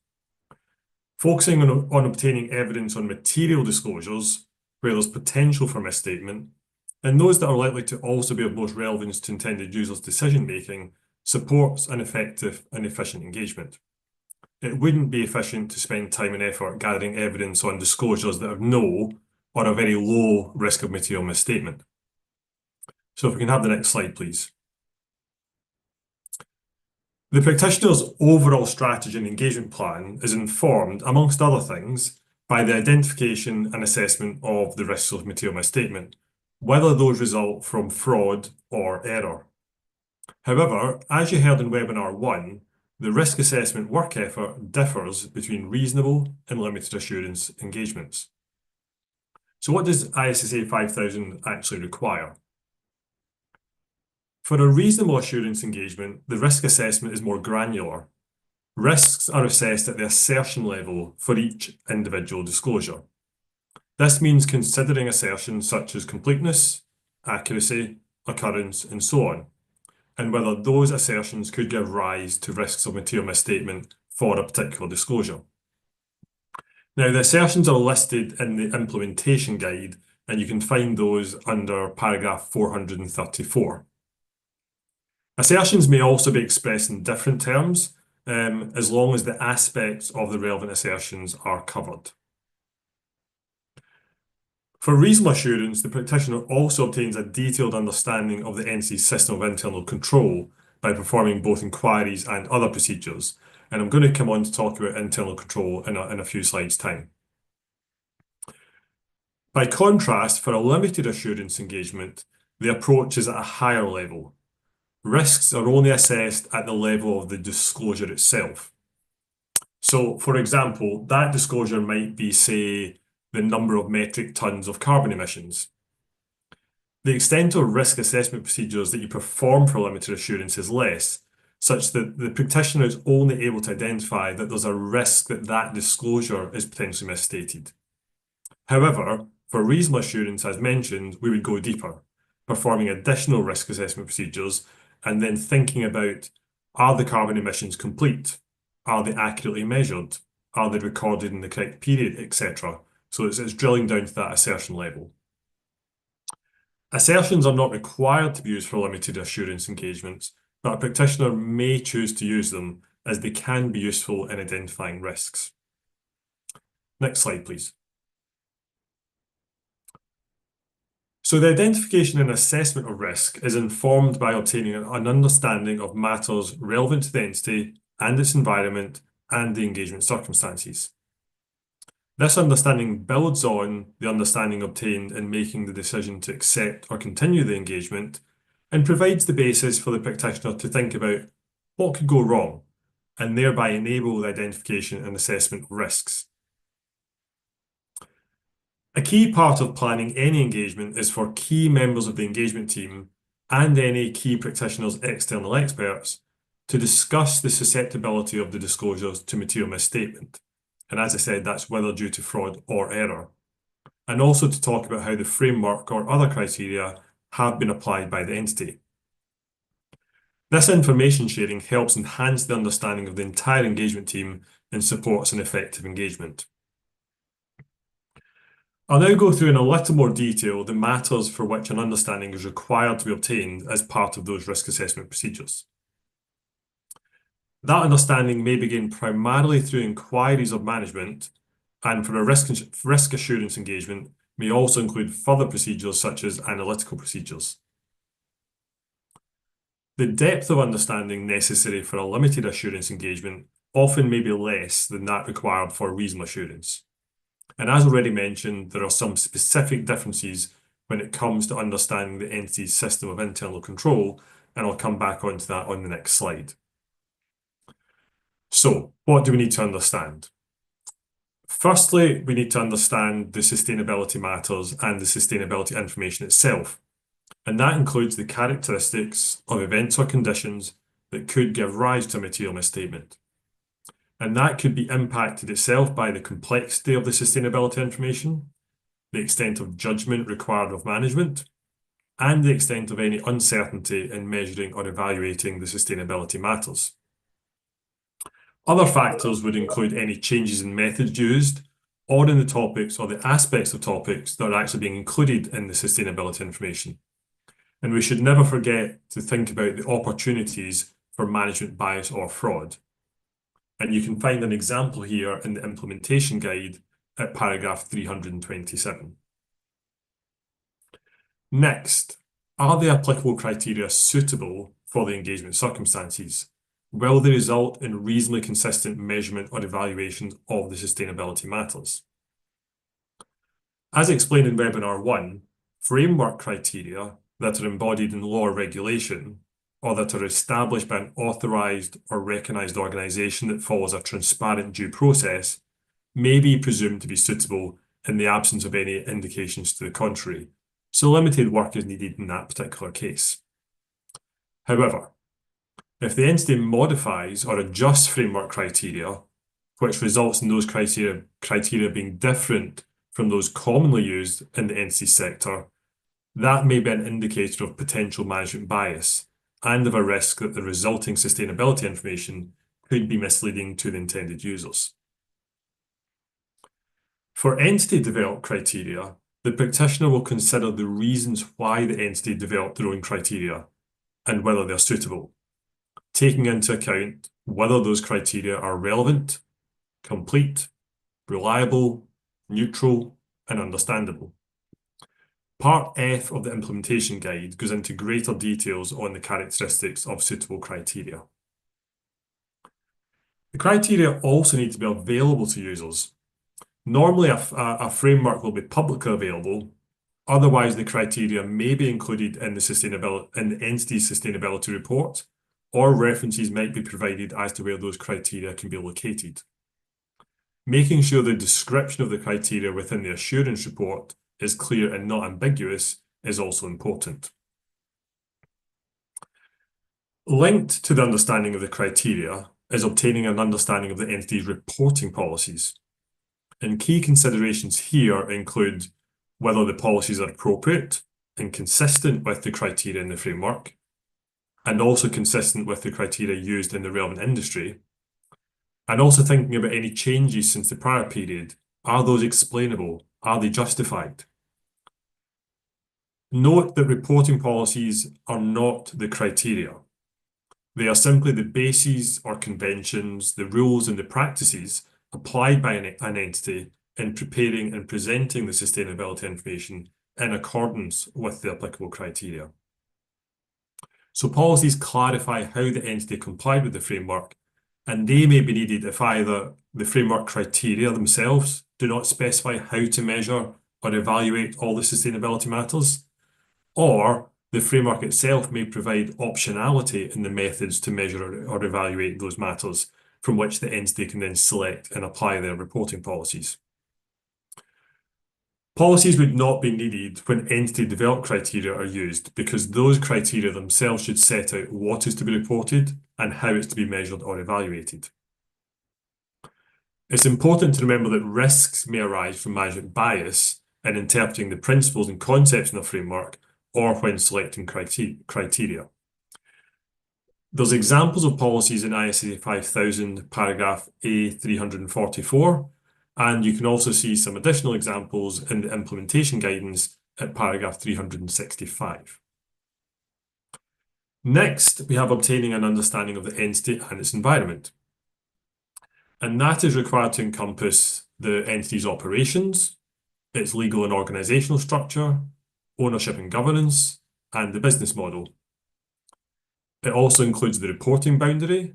Focusing on obtaining evidence on material disclosures where there's potential for misstatement, and those that are likely to also be of most relevance to intended users' decision-making, supports an effective and efficient engagement. It wouldn't be efficient to spend time and effort gathering evidence on disclosures that have no or a very low risk of material misstatement. So if we can have the next slide, please. The practitioner's overall strategy and engagement plan is informed, amongst other things, by the identification and assessment of the risks of material misstatement, whether those result from fraud or error. However, as you heard in webinar 1, the risk assessment work effort differs between reasonable and limited assurance engagements. So what does ISSA 5000 actually require? For a reasonable assurance engagement, the risk assessment is more granular. Risks are assessed at the assertion level for each individual disclosure. This means considering assertions such as completeness, accuracy, occurrence, and so on, and whether those assertions could give rise to risks of material misstatement for a particular disclosure. Now, the assertions are listed in the implementation guide, and you can find those under paragraph 434. Assertions may also be expressed in different terms, as long as the aspects of the relevant assertions are covered. For reasonable assurance, the practitioner also obtains a detailed understanding of the entity's system of internal control by performing both inquiries and other procedures. And I'm going to come on to talk about internal control in a few slides' time. By contrast, for a limited assurance engagement, the approach is at a higher level. Risks are only assessed at the level of the disclosure itself. So, for example, that disclosure might be, say, the number of metric tons of carbon emissions. The extent of risk assessment procedures that you perform for limited assurance is less, such that the practitioner is only able to identify that there's a risk that that disclosure is potentially misstated. However, for reasonable assurance, as mentioned, we would go deeper, performing additional risk assessment procedures and then thinking about, are the carbon emissions complete? Are they accurately measured? Are they recorded in the correct period, etc.? So it's drilling down to that assertion level. Assertions are not required to be used for limited assurance engagements, but a practitioner may choose to use them as they can be useful in identifying risks. Next slide, please. So the identification and assessment of risk is informed by obtaining an understanding of matters relevant to the entity and its environment and the engagement circumstances. This understanding builds on the understanding obtained in making the decision to accept or continue the engagement and provides the basis for the practitioner to think about what could go wrong and thereby enable the identification and assessment of risks. A key part of planning any engagement is for key members of the engagement team and any key practitioners' external experts to discuss the susceptibility of the disclosures to material misstatement. And as I said, that's whether due to fraud or error. And also to talk about how the framework or other criteria have been applied by the entity. This information sharing helps enhance the understanding of the entire engagement team and supports an effective engagement. I'll now go through in a little more detail the matters for which an understanding is required to be obtained as part of those risk assessment procedures. That understanding may begin primarily through inquiries of management, and for a risk assurance engagement may also include further procedures such as analytical procedures. The depth of understanding necessary for a limited assurance engagement often may be less than that required for reasonable assurance. And as already mentioned, there are some specific differences when it comes to understanding the entity's system of internal control, and I'll come back onto that on the next slide. So, what do we need to understand? Firstly, we need to understand the sustainability matters and the sustainability information itself. And that includes the characteristics of events or conditions that could give rise to a material misstatement. And that could be impacted itself by the complexity of the sustainability information, the extent of judgment required of management, and the extent of any uncertainty in measuring or evaluating the sustainability matters. Other factors would include any changes in methods used, or in the topics or the aspects of topics that are actually being included in the sustainability information. And we should never forget to think about the opportunities for management bias or fraud. And you can find an example here in the implementation guide at paragraph 327. Next, are the applicable criteria suitable for the engagement circumstances? Will they result in reasonably consistent measurement or evaluation of the sustainability matters? As explained in webinar 1, framework criteria that are embodied in law or regulation, or that are established by an authorised or recognised organisation that follows a transparent due process, may be presumed to be suitable in the absence of any indications to the contrary. So limited work is needed in that particular case. However, if the entity modifies or adjusts framework criteria, which results in those criteria being different from those commonly used in the entity sector, that may be an indicator of potential management bias and of a risk that the resulting sustainability information could be misleading to the intended users. For entity-developed criteria, the practitioner will consider the reasons why the entity developed their own criteria and whether they're suitable, taking into account whether those criteria are relevant, complete, reliable, neutral, and understandable. Part F of the implementation guide goes into greater details on the characteristics of suitable criteria. The criteria also need to be available to users. Normally, a framework will be publicly available. Otherwise, the criteria may be included in the entity's sustainability report, or references might be provided as to where those criteria can be located. Making sure the description of the criteria within the assurance report is clear and not ambiguous is also important. Linked to the understanding of the criteria is obtaining an understanding of the entity's reporting policies. And key considerations here include whether the policies are appropriate and consistent with the criteria in the framework, and also consistent with the criteria used in the relevant industry, and also thinking about any changes since the prior period. Are those explainable? Are they justified? Note that reporting policies are not the criteria. They are simply the bases or conventions, the rules and the practices applied by an entity in preparing and presenting the sustainability information in accordance with the applicable criteria. So policies clarify how the entity complied with the framework, and they may be needed if either the framework criteria themselves do not specify how to measure or evaluate all the sustainability matters, or the framework itself may provide optionality in the methods to measure or evaluate those matters, from which the entity can then select and apply their reporting policies. Policies would not be needed when entity-developed criteria are used, because those criteria themselves should set out what is to be reported and how it's to be measured or evaluated. It's important to remember that risks may arise from management bias in interpreting the principles and concepts in a framework or when selecting criteria. There's examples of policies in ISSA 5000, paragraph A344, and you can also see some additional examples in the implementation guidance at paragraph 365. Next, we have obtaining an understanding of the entity and its environment. And that is required to encompass the entity's operations, its legal and organizational structure, ownership and governance, and the business model. It also includes the reporting boundary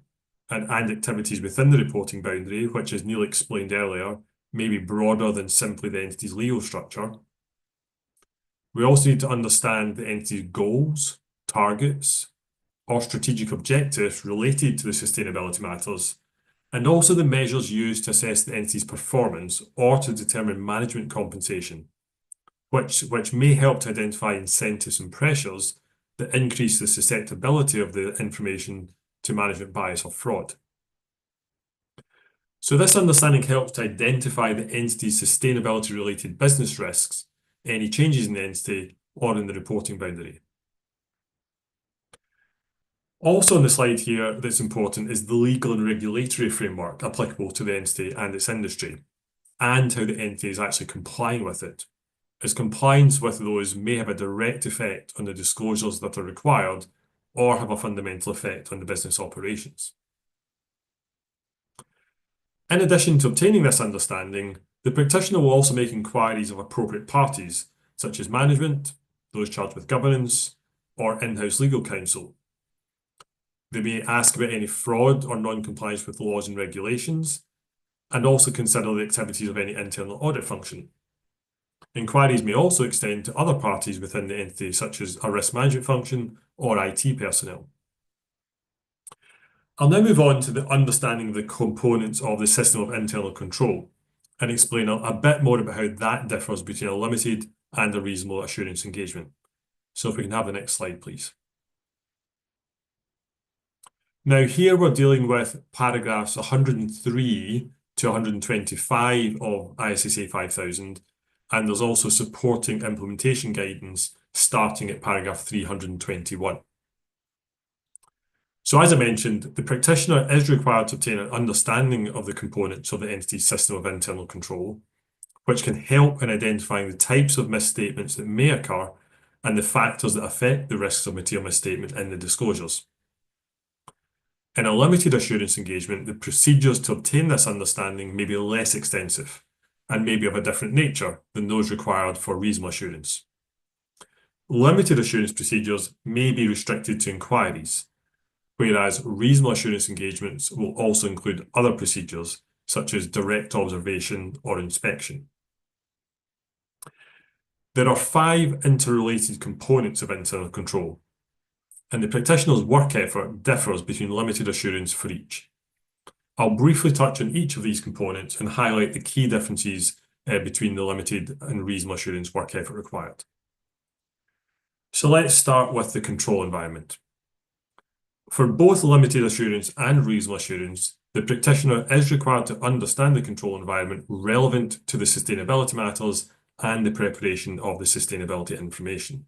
and activities within the reporting boundary, which, as Neil explained earlier, may be broader than simply the entity's legal structure. We also need to understand the entity's goals, targets, or strategic objectives related to the sustainability matters, and also the measures used to assess the entity's performance or to determine management compensation, which may help to identify incentives and pressures that increase the susceptibility of the information to management bias or fraud. So this understanding helps to identify the entity's sustainability-related business risks, any changes in the entity, or in the reporting boundary. Also on the slide here that's important is the legal and regulatory framework applicable to the entity and its industry, and how the entity is actually complying with it, as compliance with those may have a direct effect on the disclosures that are required or have a fundamental effect on the business operations. In addition to obtaining this understanding, the practitioner will also make inquiries of appropriate parties, such as management, those charged with governance, or in-house legal counsel. They may ask about any fraud or non-compliance with laws and regulations, and also consider the activities of any internal audit function. Inquiries may also extend to other parties within the entity, such as a risk management function or IT personnel. I'll now move on to the understanding of the components of the system of internal control and explain a bit more about how that differs between a limited and a reasonable assurance engagement. So if we can have the next slide, please. Now here we're dealing with paragraphs 103 to 125 of ISSA 5000, and there's also supporting implementation guidance starting at paragraph 321. So as I mentioned, the practitioner is required to obtain an understanding of the components of the entity's system of internal control, which can help in identifying the types of misstatements that may occur and the factors that affect the risks of material misstatement in the disclosures. In a limited assurance engagement, the procedures to obtain this understanding may be less extensive and may be of a different nature than those required for reasonable assurance. Limited assurance procedures may be restricted to inquiries, whereas reasonable assurance engagements will also include other procedures, such as direct observation or inspection. There are 5 interrelated components of internal control, and the practitioner's work effort differs between limited assurance for each. I'll briefly touch on each of these components and highlight the key differences between the limited and reasonable assurance work effort required. So let's start with the control environment. For both limited assurance and reasonable assurance, the practitioner is required to understand the control environment relevant to the sustainability matters and the preparation of the sustainability information.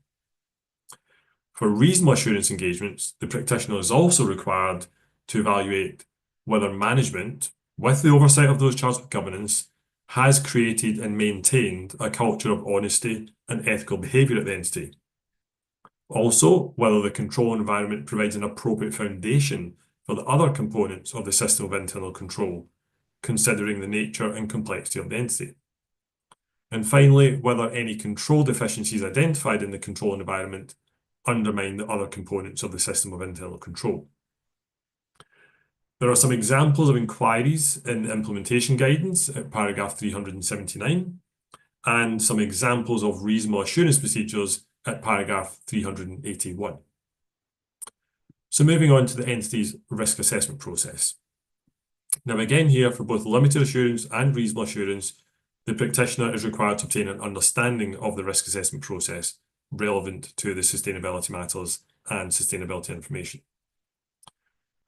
For reasonable assurance engagements, the practitioner is also required to evaluate whether management, with the oversight of those charged with governance, has created and maintained a culture of honesty and ethical behaviour at the entity. Also, whether the control environment provides an appropriate foundation for the other components of the system of internal control, considering the nature and complexity of the entity. And finally, whether any control deficiencies identified in the control environment undermine the other components of the system of internal control. There are some examples of inquiries in the implementation guidance at paragraph 379, and some examples of reasonable assurance procedures at paragraph 381. So moving on to the entity's risk assessment process. Now again here, for both limited assurance and reasonable assurance, the practitioner is required to obtain an understanding of the risk assessment process relevant to the sustainability matters and sustainability information.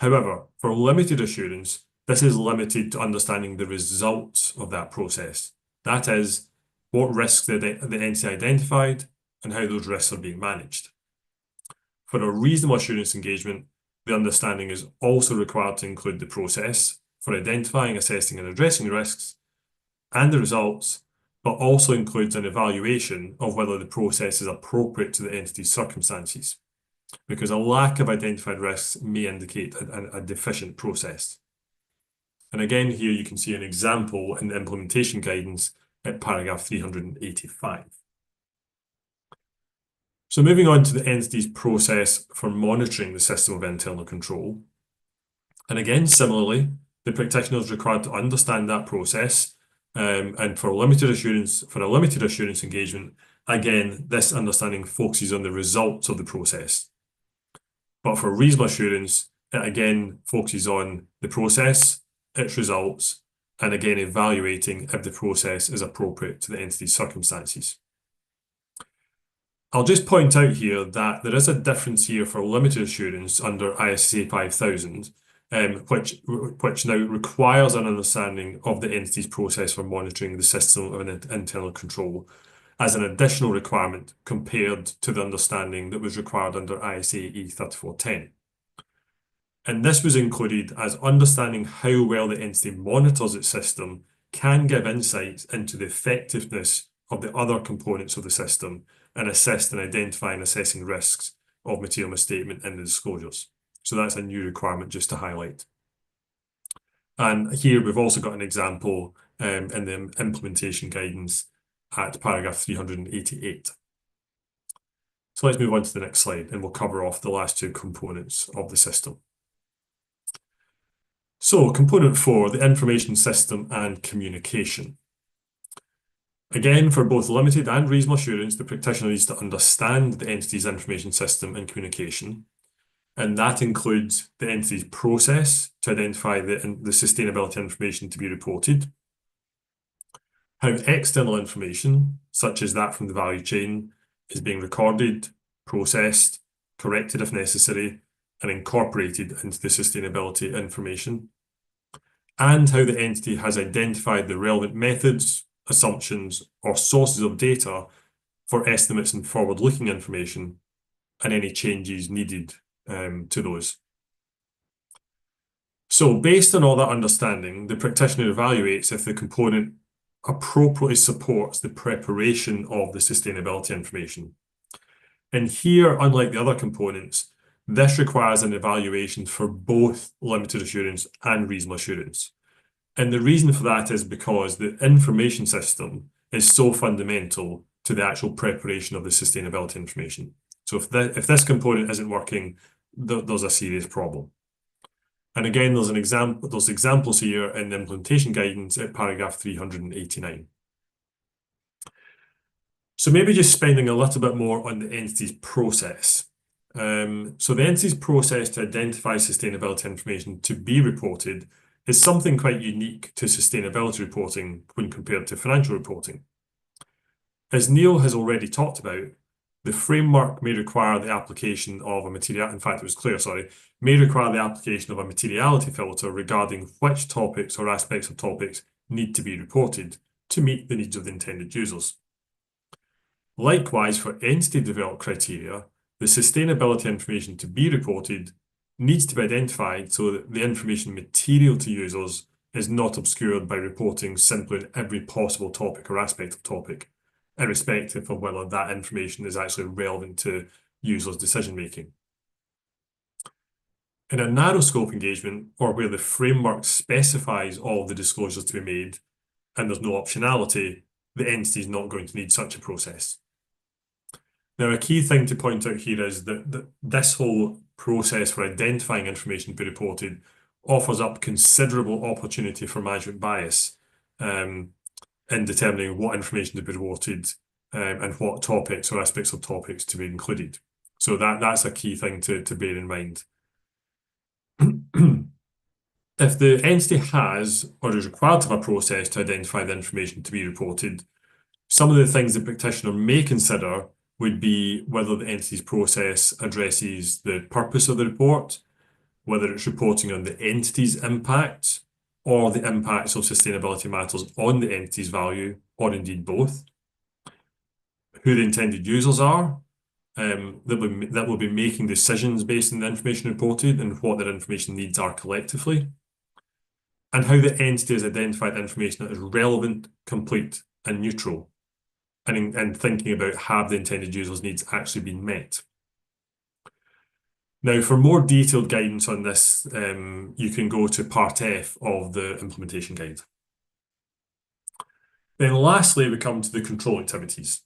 However, for limited assurance, this is limited to understanding the results of that process. That is, what risks the entity identified and how those risks are being managed. For a reasonable assurance engagement, the understanding is also required to include the process for identifying, assessing and addressing risks and the results, but also includes an evaluation of whether the process is appropriate to the entity's circumstances. because a lack of identified risks may indicate a deficient process. And again, here you can see an example in the implementation guidance at paragraph 385. So moving on to the entity's process for monitoring the system of internal control. And again, similarly, the practitioner is required to understand that process. And for a limited assurance engagement, again, this understanding focuses on the results of the process. But for reasonable assurance, it again focuses on the process, its results, and again evaluating if the process is appropriate to the entity's circumstances. I'll just point out here that there is a difference here for limited assurance under ISSA 5000, which now requires an understanding of the entity's process for monitoring the system of an internal control as an additional requirement compared to the understanding that was required under ISA E3410. And this was included as understanding how well the entity monitors its system can give insights into the effectiveness of the other components of the system and assist in identifying and assessing risks of material misstatement in the disclosures. So that's a new requirement just to highlight. And here we've also got an example in the implementation guidance at paragraph 388. So let's move on to the next slide and we'll cover off the last two components of the system. So component 4, the information system and communication. Again, for both limited and reasonable assurance, the practitioner needs to understand the entity's information system and communication. And that includes the entity's process to identify the sustainability information to be reported, how external information, such as that from the value chain, is being recorded, processed, corrected if necessary, and incorporated into the sustainability information, and how the entity has identified the relevant methods, assumptions, or sources of data for estimates and forward-looking information, and any changes needed to those. So based on all that understanding, the practitioner evaluates if the component appropriately supports the preparation of the sustainability information. And here, unlike the other components, this requires an evaluation for both limited assurance and reasonable assurance. And the reason for that is because the information system is so fundamental to the actual preparation of the sustainability information. So if this component isn't working, there's a serious problem. And again, there's examples here in the implementation guidance at paragraph 389. So maybe just spending a little bit more on the entity's process. So the entity's process to identify sustainability information to be reported is something quite unique to sustainability reporting when compared to financial reporting. As Neil has already talked about, the framework may require the application of a may require the application of a materiality filter regarding which topics or aspects of topics need to be reported to meet the needs of the intended users. Likewise, for entity-developed criteria, the sustainability information to be reported needs to be identified so that the information material to users is not obscured by reporting simply on every possible topic or aspect of topic, irrespective of whether that information is actually relevant to users' decision-making. In a narrow scope engagement, or where the framework specifies all the disclosures to be made and there's no optionality, the entity is not going to need such a process. Now, a key thing to point out here is that this whole process for identifying information to be reported offers up considerable opportunity for management bias in determining what information to be reported and what topics or aspects of topics to be included. So that's a key thing to bear in mind. If the entity has or is required to have a process to identify the information to be reported, some of the things the practitioner may consider would be whether the entity's process addresses the purpose of the report, whether it's reporting on the entity's impact or the impacts of sustainability matters on the entity's value, or indeed both, who the intended users are, that will be making decisions based on the information reported and what their information needs are collectively, and how the entity has identified information that is relevant, complete, and neutral, and thinking about have the intended users' needs actually been met. Now, for more detailed guidance on this, you can go to Part F of the implementation guide. Then lastly, we come to the control activities.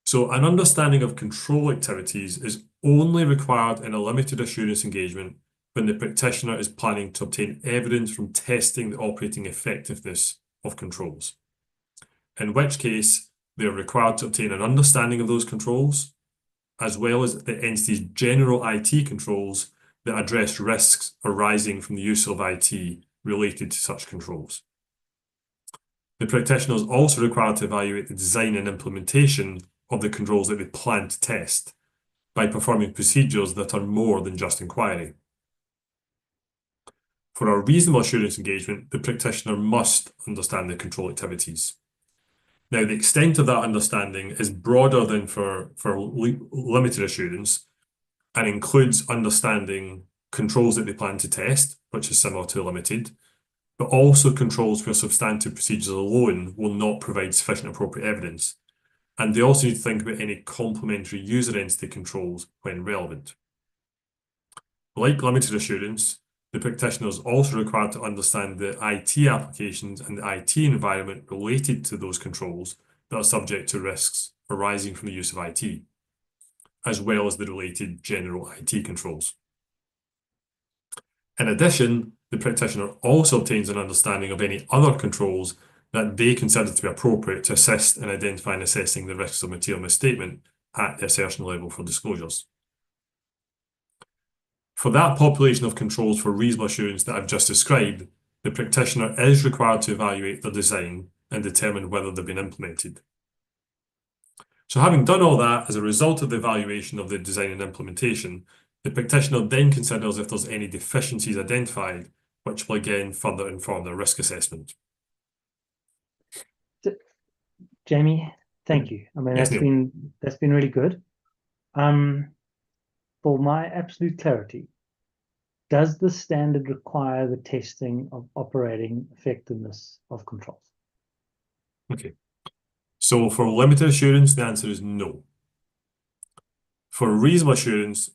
So an understanding of control activities is only required in a limited assurance engagement when the practitioner is planning to obtain evidence from testing the operating effectiveness of controls, in which case they are required to obtain an understanding of those controls, as well as the entity's general IT controls that address risks arising from the use of IT related to such controls. The practitioner is also required to evaluate the design and implementation of the controls that they plan to test by performing procedures that are more than just inquiry. For a reasonable assurance engagement, the practitioner must understand the control activities. Now, the extent of that understanding is broader than for limited assurance and includes understanding controls that they plan to test, which is similar to limited, but also controls where substantive procedures alone will not provide sufficient appropriate evidence. And they also need to think about any complementary user entity controls when relevant. Like limited assurance, the practitioner is also required to understand the IT applications and the IT environment related to those controls that are subject to risks arising from the use of IT, as well as the related general IT controls. In addition, the practitioner also obtains an understanding of any other controls that they consider to be appropriate to assist in identifying and assessing the risks of material misstatement at the assertion level for disclosures. For that population of controls for reasonable assurance that I've just described, the practitioner is required to evaluate their design and determine whether they've been implemented. So having done all that, as a result of the evaluation of the design and implementation, the practitioner then considers if there's any deficiencies identified, which will again further inform their risk assessment. Jamie, thank you. I mean, Yes, that's been really good. For my absolute clarity, does the standard require the testing of operating effectiveness of controls? Okay. So for limited assurance, the answer is no. For reasonable assurance,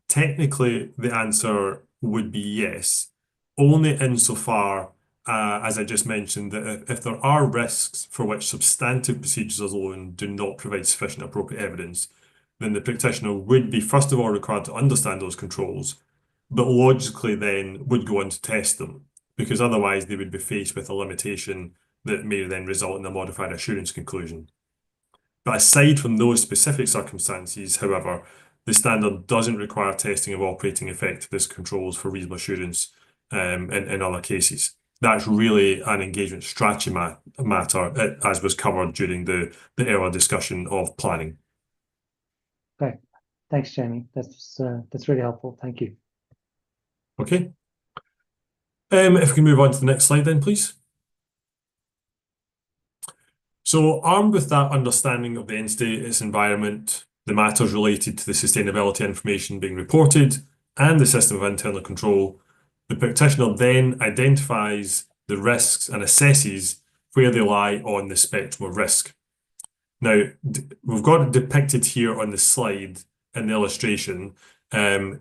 technically the answer would be yes, only insofar as I just mentioned, that if there are risks for which substantive procedures alone do not provide sufficient appropriate evidence, then the practitioner would be first of all required to understand those controls, but logically then would go on to test them, because otherwise they would be faced with a limitation that may then result in a modified assurance conclusion. But aside from those specific circumstances, however, the standard doesn't require testing of operating effectiveness controls for reasonable assurance in other cases. That's really an engagement strategy matter, as was covered during the earlier discussion of planning. Okay, thanks, Jamie. That's really helpful. Thank you. Okay. If we can move on to the next slide then, please. So armed with that understanding of the entity, its environment, the matters related to the sustainability information being reported, and the system of internal control, the practitioner then identifies the risks and assesses where they lie on the spectrum of risk. Now, we've got it depicted here on the slide in the illustration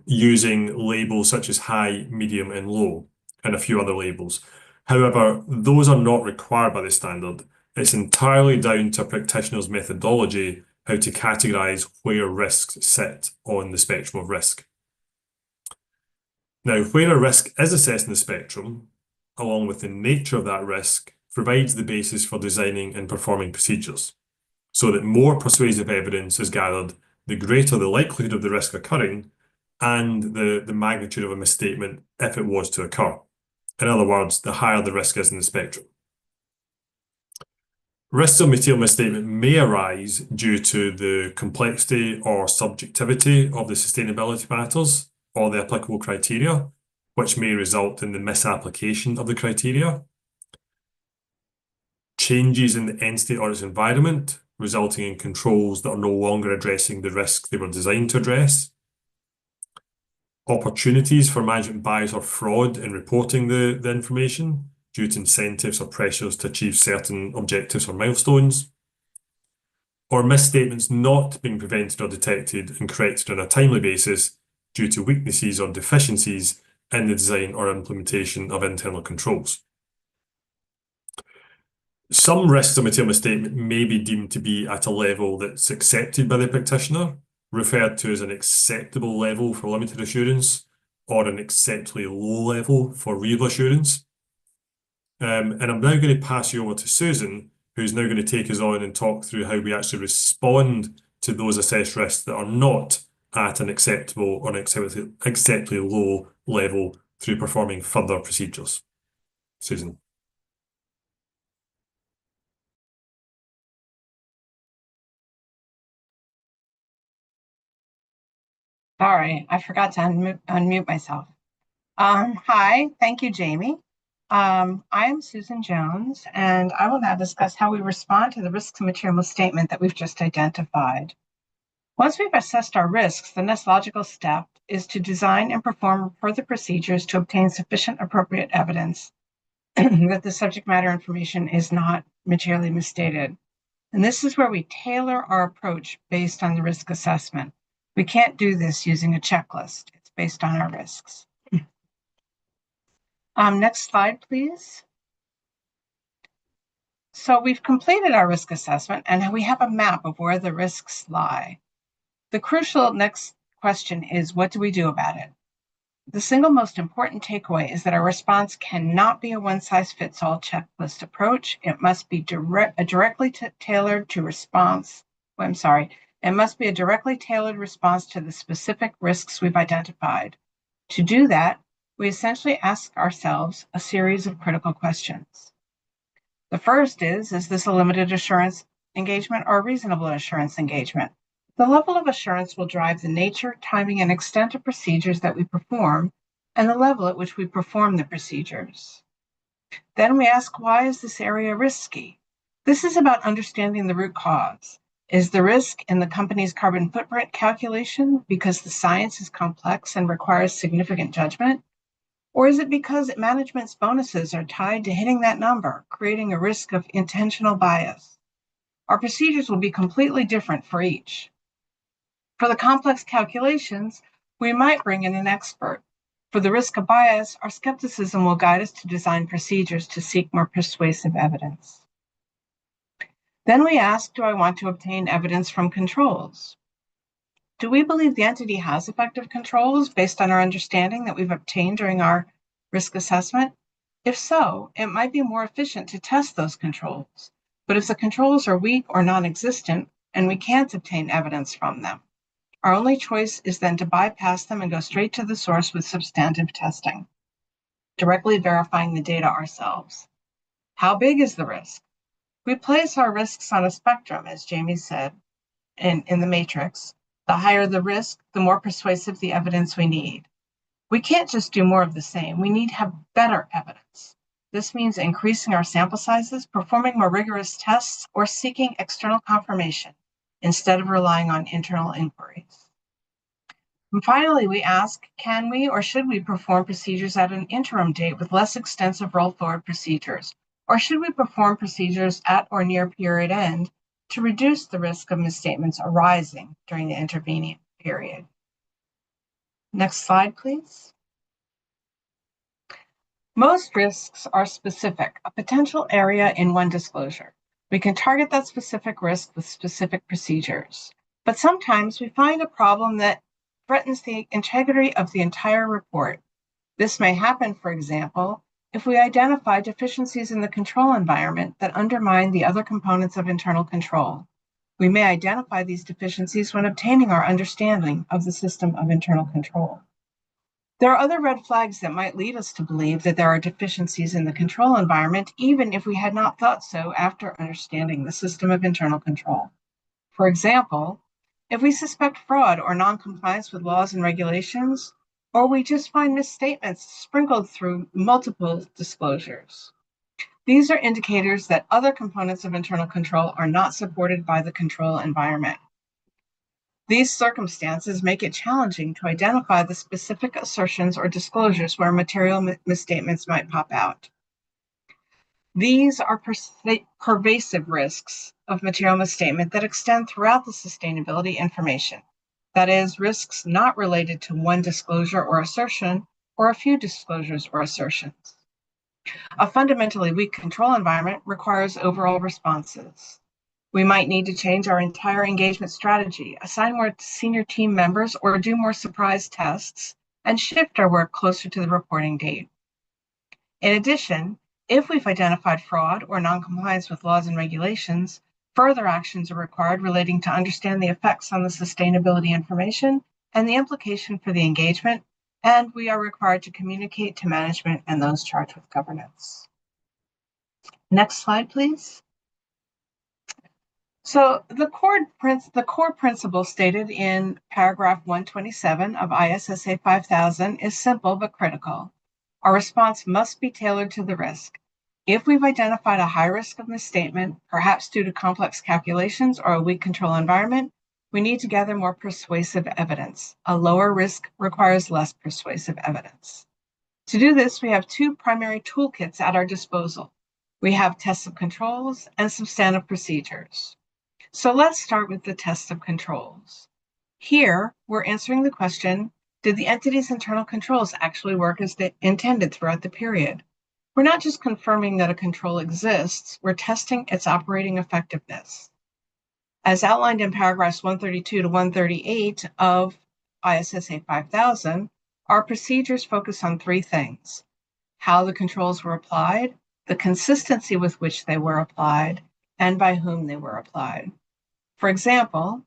using labels such as high, medium, and low, and a few other labels. However, those are not required by the standard. It's entirely down to a practitioner's methodology how to categorize where risks sit on the spectrum of risk. Now, where a risk is assessed in the spectrum, along with the nature of that risk, provides the basis for designing and performing procedures, so that more persuasive evidence is gathered, the greater the likelihood of the risk occurring and the magnitude of a misstatement if it was to occur. In other words, the higher the risk is in the spectrum. Risks of material misstatement may arise due to the complexity or subjectivity of the sustainability matters or the applicable criteria, which may result in the misapplication of the criteria. Changes in the entity or its environment, resulting in controls that are no longer addressing the risks they were designed to address. Opportunities for management bias or fraud in reporting the information due to incentives or pressures to achieve certain objectives or milestones. Or misstatements not being prevented or detected and corrected on a timely basis due to weaknesses or deficiencies in the design or implementation of internal controls. Some risks of material misstatement may be deemed to be at a level that's accepted by the practitioner, referred to as an acceptable level for limited assurance, or an acceptably low level for real assurance. And I'm now going to pass you over to Susan, who's now going to take us on and talk through how we actually respond to those assessed risks that are not at an acceptable or an acceptably low level through performing further procedures. Susan. Sorry, I forgot to unmute myself. Hi, thank you, Jamie. I am Susan Jones, and I will now discuss how we respond to the risks of material misstatement that we've just identified. Once we've assessed our risks, the next logical step is to design and perform further procedures to obtain sufficient appropriate evidence that the subject matter information is not materially misstated. And this is where we tailor our approach based on the risk assessment. We can't do this using a checklist. It's based on our risks. Next slide, please. So we've completed our risk assessment, and we have a map of where the risks lie. The crucial next question is, what do we do about it? The single most important takeaway is that our response cannot be a one-size-fits-all checklist approach. It must be directly tailored to response. It must be a directly tailored response to the specific risks we've identified. To do that, we essentially ask ourselves a series of critical questions. The first is this a limited assurance engagement or a reasonable assurance engagement? The level of assurance will drive the nature, timing, and extent of procedures that we perform, and the level at which we perform the procedures. Then we ask, why is this area risky? This is about understanding the root cause. Is the risk in the company's carbon footprint calculation because the science is complex and requires significant judgment? Or is it because management's bonuses are tied to hitting that number, creating a risk of intentional bias? Our procedures will be completely different for each. For the complex calculations, we might bring in an expert. For the risk of bias, our skepticism will guide us to design procedures to seek more persuasive evidence. Then we ask, do I want to obtain evidence from controls? Do we believe the entity has effective controls based on our understanding that we've obtained during our risk assessment? If so, it might be more efficient to test those controls. But if the controls are weak or non-existent and we can't obtain evidence from them, our only choice is then to bypass them and go straight to the source with substantive testing, directly verifying the data ourselves. How big is the risk? We place our risks on a spectrum, as Jamie said, in the matrix. The higher the risk, the more persuasive the evidence we need. We can't just do more of the same. We need to have better evidence. This means increasing our sample sizes, performing more rigorous tests, or seeking external confirmation instead of relying on internal inquiries. And finally, we ask, can we or should we perform procedures at an interim date with less extensive roll-forward procedures? Or should we perform procedures at or near period end to reduce the risk of misstatements arising during the intervening period? Next slide, please. Most risks are specific, a potential area in one disclosure. We can target that specific risk with specific procedures. But sometimes we find a problem that threatens the integrity of the entire report. This may happen, for example, if we identify deficiencies in the control environment that undermine the other components of internal control. We may identify these deficiencies when obtaining our understanding of the system of internal control. There are other red flags that might lead us to believe that there are deficiencies in the control environment, even if we had not thought so after understanding the system of internal control. For example, if we suspect fraud or non-compliance with laws and regulations, or we just find misstatements sprinkled through multiple disclosures. These are indicators that other components of internal control are not supported by the control environment. These circumstances make it challenging to identify the specific assertions or disclosures where material misstatements might pop out. These are pervasive risks of material misstatement that extend throughout the sustainability information. That is, risks not related to one disclosure or assertion, or a few disclosures or assertions. A fundamentally weak control environment requires overall responses. We might need to change our entire engagement strategy, assign more senior team members, or do more surprise tests, and shift our work closer to the reporting date. In addition, if we've identified fraud or noncompliance with laws and regulations, further actions are required relating to understand the effects on the sustainability information and the implication for the engagement, and we are required to communicate to management and those charged with governance. Next slide, please. So the core principle stated in paragraph 127 of ISSA 5000 is simple but critical. Our response must be tailored to the risk. If we've identified a high risk of misstatement, perhaps due to complex calculations or a weak control environment, we need to gather more persuasive evidence. A lower risk requires less persuasive evidence. To do this, we have two primary toolkits at our disposal. We have tests of controls and substantive procedures. So let's start with the test of controls. Here, we're answering the question, did the entity's internal controls actually work as they intended throughout the period? We're not just confirming that a control exists, we're testing its operating effectiveness. As outlined in paragraphs 132 to 138 of ISSA 5000, our procedures focus on three things: how the controls were applied, the consistency with which they were applied, and by whom they were applied. For example,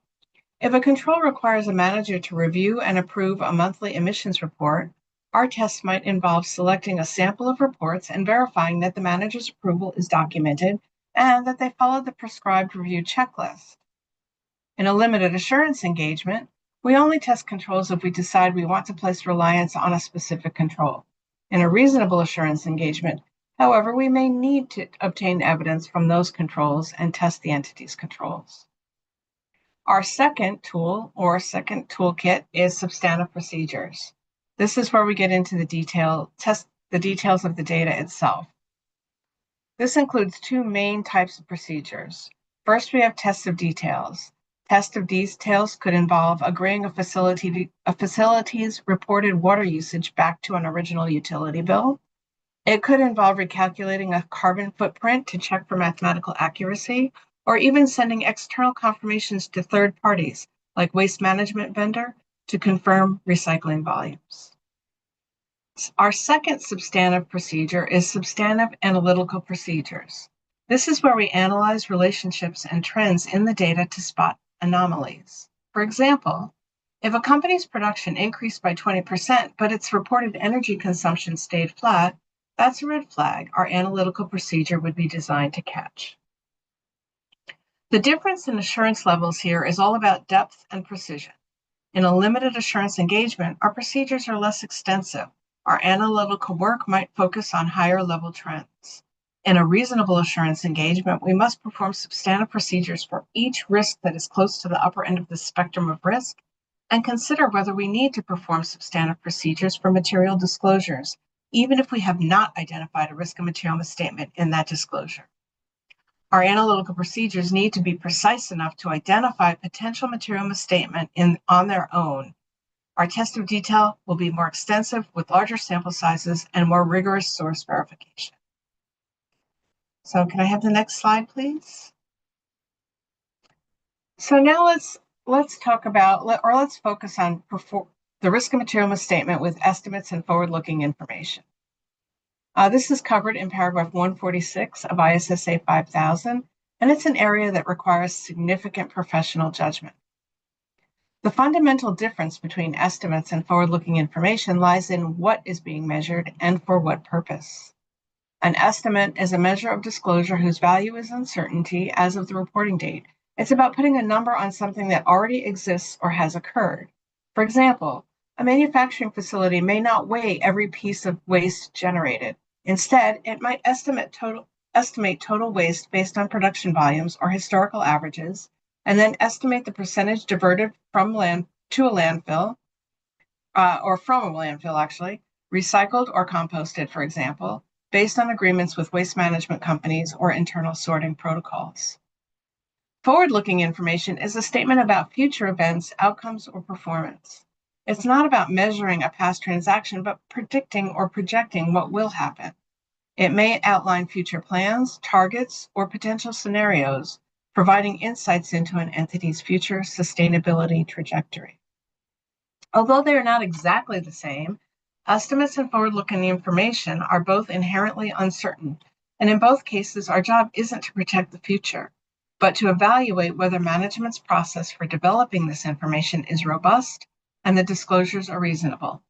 if a control requires a manager to review and approve a monthly emissions report, our tests might involve selecting a sample of reports and verifying that the manager's approval is documented and that they followed the prescribed review checklist. In a limited assurance engagement, we only test controls if we decide we want to place reliance on a specific control. In a reasonable assurance engagement, however, we may need to obtain evidence from those controls and test the entity's controls. Our second tool or second toolkit is substantive procedures. This is where we get into the details of the data itself. This includes two main types of procedures. First, we have tests of details. Tests of details could involve agreeing a facility's reported water usage back to an original utility bill. It could involve recalculating a carbon footprint to check for mathematical accuracy, or even sending external confirmations to third parties, like waste management vendor, to confirm recycling volumes. Our second substantive procedure is substantive analytical procedures. This is where we analyze relationships and trends in the data to spot anomalies. For example, if a company's production increased by 20%, but its reported energy consumption stayed flat, that's a red flag our analytical procedure would be designed to catch. The difference in assurance levels here is all about depth and precision. In a limited assurance engagement, our procedures are less extensive. Our analytical work might focus on higher level trends. In a reasonable assurance engagement, we must perform substantive procedures for each risk that is close to the upper end of the spectrum of risk, and consider whether we need to perform substantive procedures for material disclosures, even if we have not identified a risk of material misstatement in that disclosure. Our analytical procedures need to be precise enough to identify potential material misstatement on their own. Our test of detail will be more extensive with larger sample sizes and more rigorous source verification. So can I have the next slide, please? So now let's talk about, or let's focus on the risk of material misstatement with estimates and forward-looking information. This is covered in paragraph 146 of ISSA 5000, and it's an area that requires significant professional judgment. The fundamental difference between estimates and forward-looking information lies in what is being measured and for what purpose. An estimate is a measure of disclosure whose value is uncertainty as of the reporting date. It's about putting a number on something that already exists or has occurred. For example, a manufacturing facility may not weigh every piece of waste generated. Instead, it might estimate total waste based on production volumes or historical averages, and then estimate the percentage diverted from a landfill, recycled or composted, for example, based on agreements with waste management companies or internal sorting protocols. Forward-looking information is a statement about future events, outcomes, or performance. It's not about measuring a past transaction, but predicting or projecting what will happen. It may outline future plans, targets, or potential scenarios, providing insights into an entity's future sustainability trajectory. Although they are not exactly the same, estimates and forward-looking information are both inherently uncertain, and in both cases, our job isn't to protect the future, but to evaluate whether management's process for developing this information is robust and the disclosures are reasonable.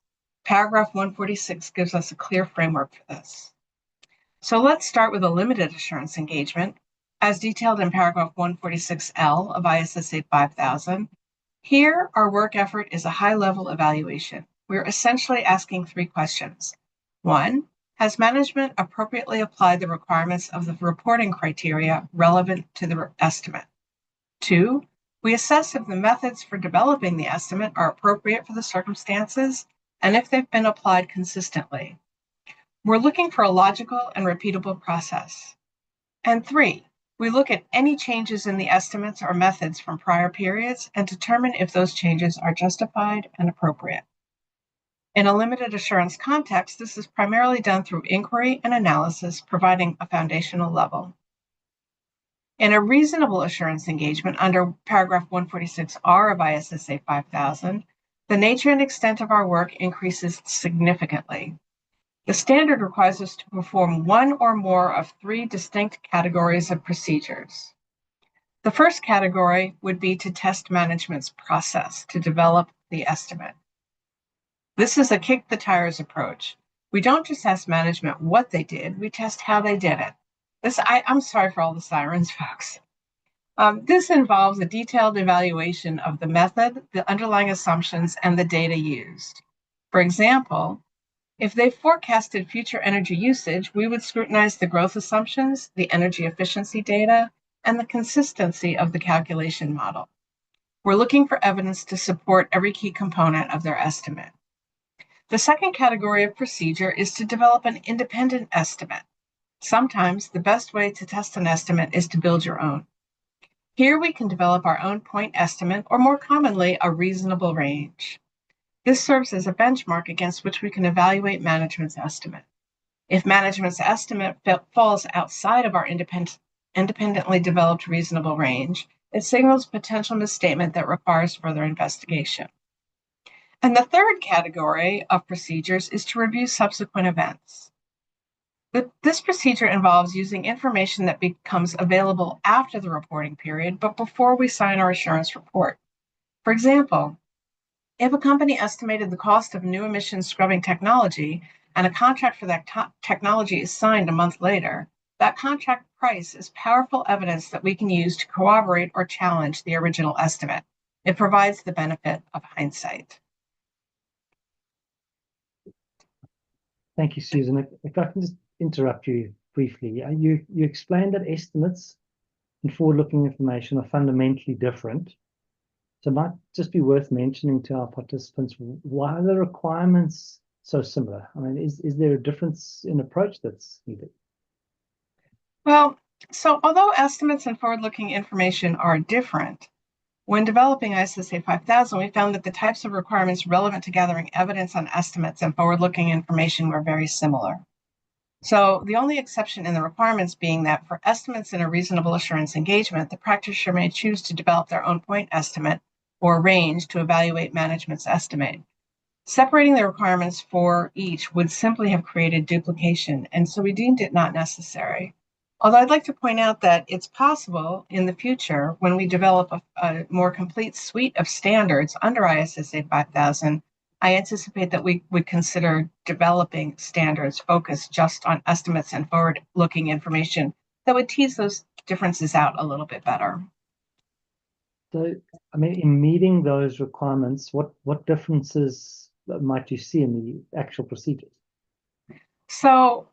Paragraph 146 gives us a clear framework for this. So let's start with a limited assurance engagement. As detailed in paragraph 146L of ISSA 5000, here our work effort is a high-level evaluation. We're essentially asking three questions. 1, has management appropriately applied the requirements of the reporting criteria relevant to the estimate? 2, we assess if the methods for developing the estimate are appropriate for the circumstances and if they've been applied consistently. We're looking for a logical and repeatable process. And 3, we look at any changes in the estimates or methods from prior periods and determine if those changes are justified and appropriate. In a limited assurance context, this is primarily done through inquiry and analysis, providing a foundational level. In a reasonable assurance engagement under paragraph 146R of ISSA 5000, the nature and extent of our work increases significantly. The standard requires us to perform one or more of 3 distinct categories of procedures. The first category would be to test management's process to develop the estimate. This is a kick the tires approach. We don't just ask management what they did, we test how they did it. I'm sorry for all the sirens, folks. This involves a detailed evaluation of the method, the underlying assumptions, and the data used. For example, if they forecasted future energy usage, we would scrutinize the growth assumptions, the energy efficiency data, and the consistency of the calculation model. We're looking for evidence to support every key component of their estimate. The second category of procedure is to develop an independent estimate. Sometimes the best way to test an estimate is to build your own. Here we can develop our own point estimate, or more commonly, a reasonable range. This serves as a benchmark against which we can evaluate management's estimate. If management's estimate falls outside of our independently developed reasonable range, it signals potential misstatement that requires further investigation. And the third category of procedures is to review subsequent events. This procedure involves using information that becomes available after the reporting period, but before we sign our assurance report. For example, if a company estimated the cost of new emissions scrubbing technology and a contract for that technology is signed a month later, that contract price is powerful evidence that we can use to corroborate or challenge the original estimate. It provides the benefit of hindsight. Thank you, Susan. If I can just interrupt you briefly. You explained that estimates and forward-looking information are fundamentally different. So it might just be worth mentioning to our participants, why are the requirements so similar? I mean, is there a difference in approach that's needed? Well, so although estimates and forward-looking information are different, when developing ISSA 5000, we found that the types of requirements relevant to gathering evidence on estimates and forward-looking information were very similar. So the only exception in the requirements being that for estimates in a reasonable assurance engagement, the practitioner may choose to develop their own point estimate or range to evaluate management's estimate. Separating the requirements for each would simply have created duplication, and so we deemed it not necessary. Although I'd like to point out that it's possible in the future, when we develop a more complete suite of standards under ISSA 5000, I anticipate that we would consider developing standards focused just on estimates and forward-looking information that would tease those differences out a little bit better. So, I mean, in meeting those requirements, what differences might you see in the actual procedures? So,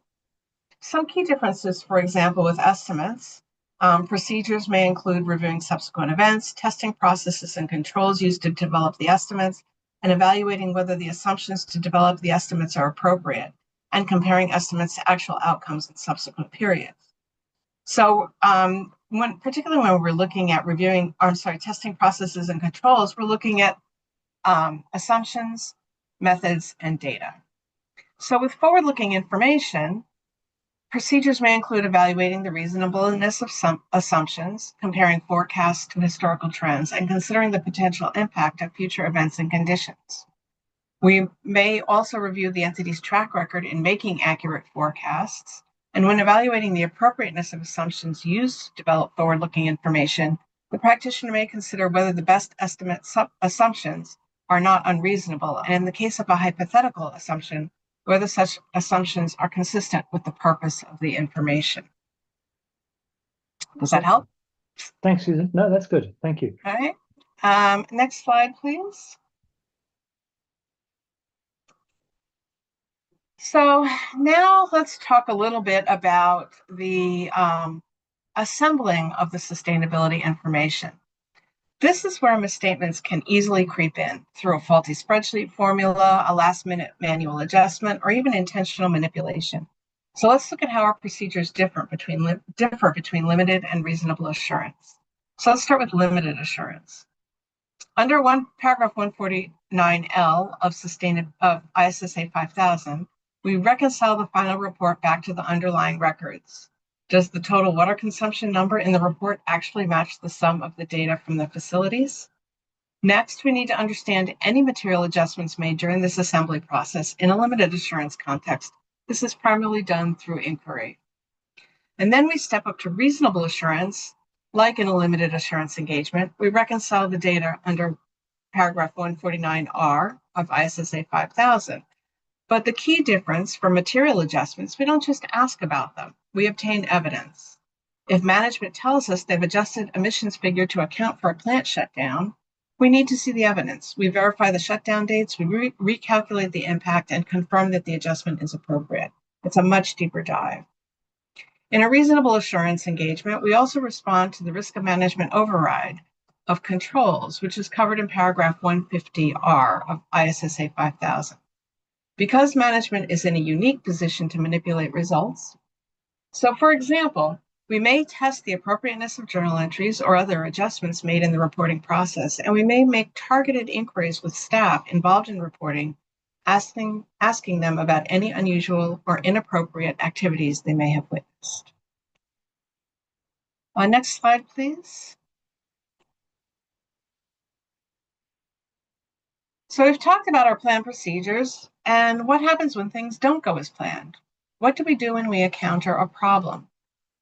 some key differences, for example, with estimates, procedures may include reviewing subsequent events, testing processes and controls used to develop the estimates, and evaluating whether the assumptions to develop the estimates are appropriate, and comparing estimates to actual outcomes in subsequent periods. So particularly when we're looking at testing processes and controls, we're looking at assumptions, methods, and data. So with forward-looking information, procedures may include evaluating the reasonableness of some assumptions, comparing forecasts to historical trends, and considering the potential impact of future events and conditions. We may also review the entity's track record in making accurate forecasts, and when evaluating the appropriateness of assumptions used to develop forward-looking information, the practitioner may consider whether the best estimate assumptions are not unreasonable, and in the case of a hypothetical assumption, whether such assumptions are consistent with the purpose of the information. Does that help? Thanks, Susan. No, that's good. Thank you. Okay. Next slide, please. So now let's talk a little bit about the assembling of the sustainability information. This is where misstatements can easily creep in through a faulty spreadsheet formula, a last-minute manual adjustment, or even intentional manipulation. So let's look at how our procedures differ between limited and reasonable assurance. So let's start with limited assurance. Under paragraph 149L of ISSA 5000, we reconcile the final report back to the underlying records. Does the total water consumption number in the report actually match the sum of the data from the facilities? Next, we need to understand any material adjustments made during this assembly process in a limited assurance context. This is primarily done through inquiry. And then we step up to reasonable assurance. Like in a limited assurance engagement, we reconcile the data under paragraph 149R of ISSA 5000. But the key difference for material adjustments, we don't just ask about them, we obtain evidence. If management tells us they've adjusted emissions figure to account for a plant shutdown, we need to see the evidence. We verify the shutdown dates, we recalculate the impact, and confirm that the adjustment is appropriate. It's a much deeper dive. In a reasonable assurance engagement, we also respond to the risk of management override of controls, which is covered in paragraph 150R of ISSA 5000. Because management is in a unique position to manipulate results. So, for example, we may test the appropriateness of journal entries or other adjustments made in the reporting process, and we may make targeted inquiries with staff involved in reporting, asking them about any unusual or inappropriate activities they may have witnessed. Next slide, please. So we've talked about our planned procedures and what happens when things don't go as planned. What do we do when we encounter a problem?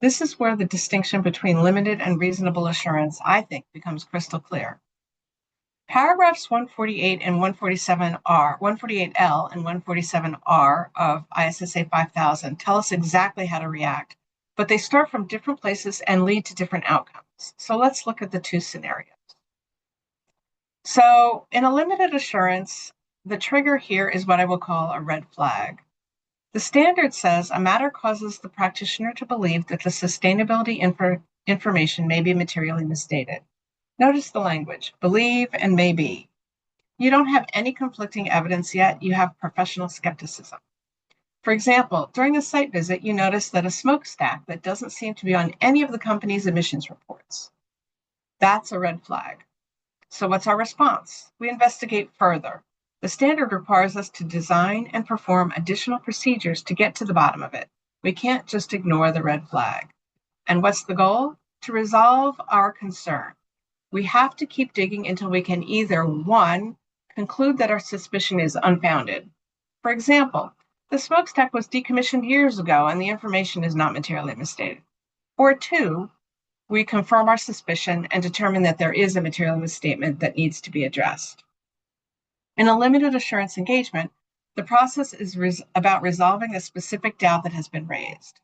This is where the distinction between limited and reasonable assurance, I think, becomes crystal clear. Paragraphs 148 and 148L and 147R of ISSA 5000 tell us exactly how to react, but they start from different places and lead to different outcomes. So let's look at the two scenarios. So in a limited assurance, the trigger here is what I will call a red flag. The standard says a matter causes the practitioner to believe that the sustainability information may be materially misstated. Notice the language, believe and may be. You don't have any conflicting evidence yet, you have professional skepticism. For example, during a site visit, you notice that a smokestack that doesn't seem to be on any of the company's emissions reports. That's a red flag. So what's our response? We investigate further. The standard requires us to design and perform additional procedures to get to the bottom of it. We can't just ignore the red flag. And what's the goal? To resolve our concern. We have to keep digging until we can either, one, conclude that our suspicion is unfounded. For example, the smokestack was decommissioned years ago and the information is not materially misstated. Or two, we confirm our suspicion and determine that there is a material misstatement that needs to be addressed. In a limited assurance engagement, the process is about resolving a specific doubt that has been raised.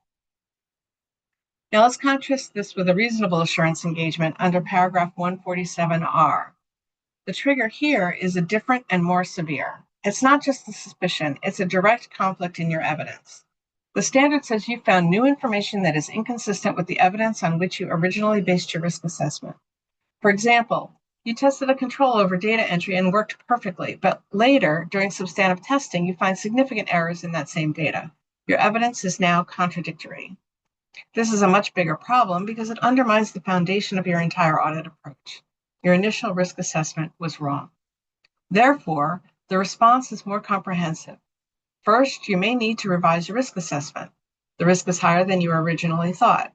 Now let's contrast this with a reasonable assurance engagement under paragraph 147R. The trigger here is a different and more severe. It's not just a suspicion, it's a direct conflict in your evidence. The standard says you found new information that is inconsistent with the evidence on which you originally based your risk assessment. For example, you tested a control over data entry and worked perfectly, but later, during substantive testing, you find significant errors in that same data. Your evidence is now contradictory. This is a much bigger problem because it undermines the foundation of your entire audit approach. Your initial risk assessment was wrong. Therefore, the response is more comprehensive. First, you may need to revise your risk assessment. The risk is higher than you originally thought.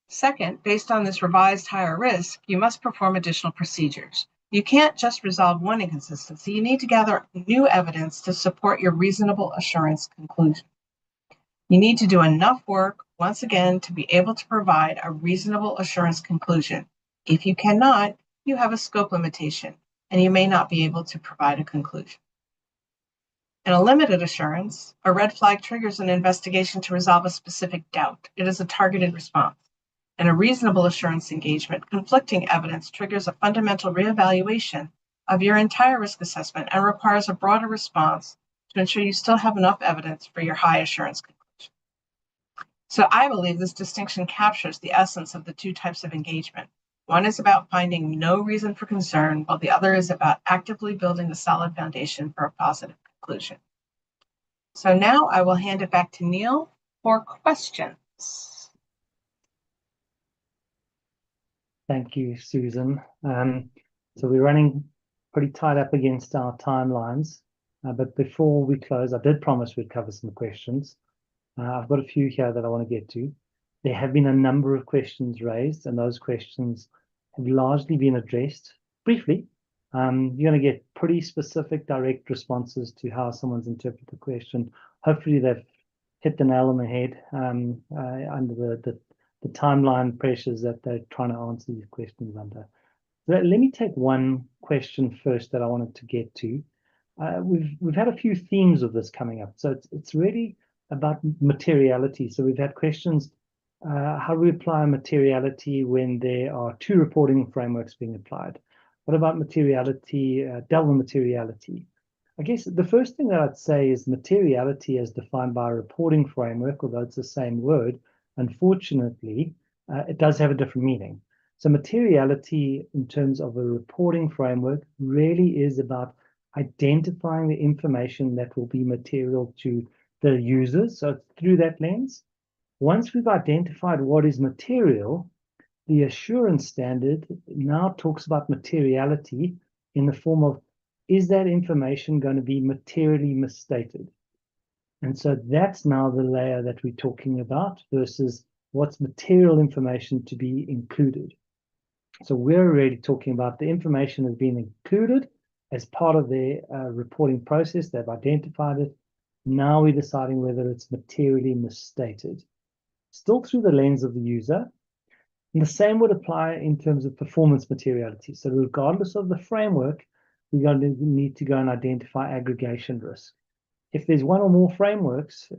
Second, based on this revised higher risk, you must perform additional procedures. You can't just resolve one inconsistency. You need to gather new evidence to support your reasonable assurance conclusion. You need to do enough work, once again, to be able to provide a reasonable assurance conclusion. If you cannot, you have a scope limitation, and you may not be able to provide a conclusion. In a limited assurance, a red flag triggers an investigation to resolve a specific doubt. It is a targeted response. In a reasonable assurance engagement, conflicting evidence triggers a fundamental reevaluation of your entire risk assessment and requires a broader response to ensure you still have enough evidence for your high assurance conclusion. So I believe this distinction captures the essence of the two types of engagement. One is about finding no reason for concern, while the other is about actively building a solid foundation for a positive conclusion. So now I will hand it back to Neil for questions. Thank you, Susan. So we're running pretty tight up against our timelines, but before we close, I did promise we'd cover some questions. I've got a few here that I want to get to. There have been a number of questions raised, and those questions have largely been addressed briefly. You're going to get pretty specific, direct responses to how someone's interpreted the question. Hopefully, they've hit the nail on the head under the timeline pressures that they're trying to answer these questions under. So let me take one question first that I wanted to get to. We've had a few themes of this coming up, so it's really about materiality. So we've had questions, how do we apply materiality when there are two reporting frameworks being applied? What about materiality, double materiality? I guess the first thing that I'd say is materiality as defined by a reporting framework, although it's the same word, unfortunately, it does have a different meaning. So materiality in terms of a reporting framework really is about identifying the information that will be material to the users. So through that lens, once we've identified what is material, the assurance standard now talks about materiality in the form of, is that information going to be materially misstated? And so that's now the layer that we're talking about versus what's material information to be included. So we're already talking about the information has been included as part of their reporting process. They've identified it. Now we're deciding whether it's materially misstated. Still through the lens of the user. And the same would apply in terms of performance materiality. So regardless of the framework, we're going to need to go and identify aggregation risk. If there's one or more frameworks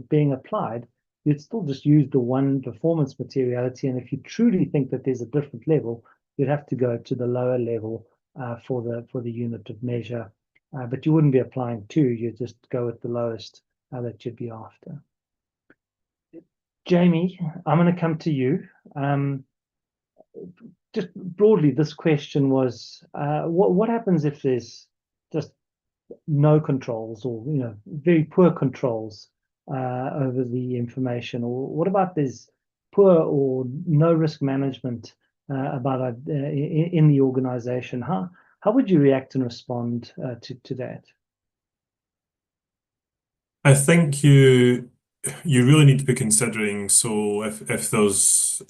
being applied, you'd still just use the one performance materiality. And if you truly think that there's a different level, you'd have to go to the lower level for the unit of measure. But you wouldn't be applying two, you'd just go with the lowest that you'd be after. Jamie, I'm going to come to you. Just broadly, this question was, what happens if there's just no controls or very poor controls over the information? Or what about there's poor or no risk management about in the organization? How would you react and respond to that? I think you really need to be considering, so if there's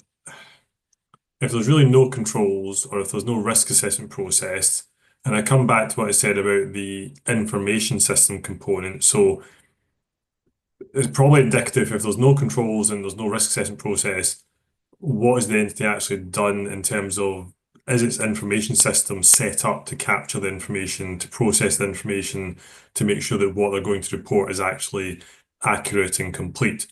really no controls or if there's no risk assessment process, and I come back to what I said about the information system component. So it's probably indicative if there's no controls and there's no risk assessment process, what has the entity actually done in terms of, is its information system set up to capture the information, to process the information, to make sure that what they're going to report is actually accurate and complete.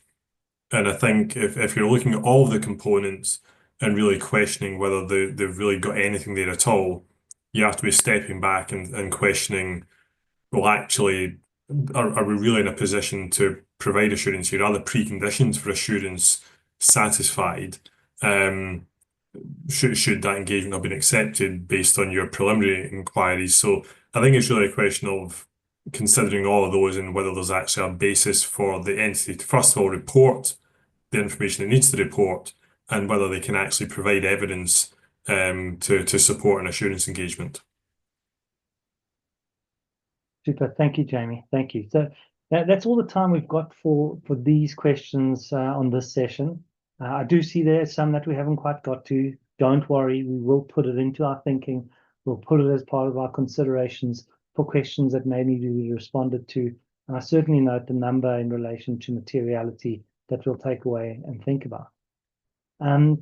And I think if you're looking at all of the components and really questioning whether they've really got anything there at all, you have to be stepping back and questioning, well, actually, are we really in a position to provide assurance here? Are the preconditions for assurance satisfied? Should that engagement have been accepted based on your preliminary inquiries? So I think it's really a question of considering all of those and whether there's actually a basis for the entity to, first of all, report the information it needs to report, and whether they can actually provide evidence to support an assurance engagement. Super. Thank you, Jamie. Thank you. So that's all the time we've got for these questions on this session. I do see there are some that we haven't quite got to. Don't worry, we will put it into our thinking. We'll put it as part of our considerations for questions that may need to be responded to. And I certainly note the number in relation to materiality that we'll take away and think about.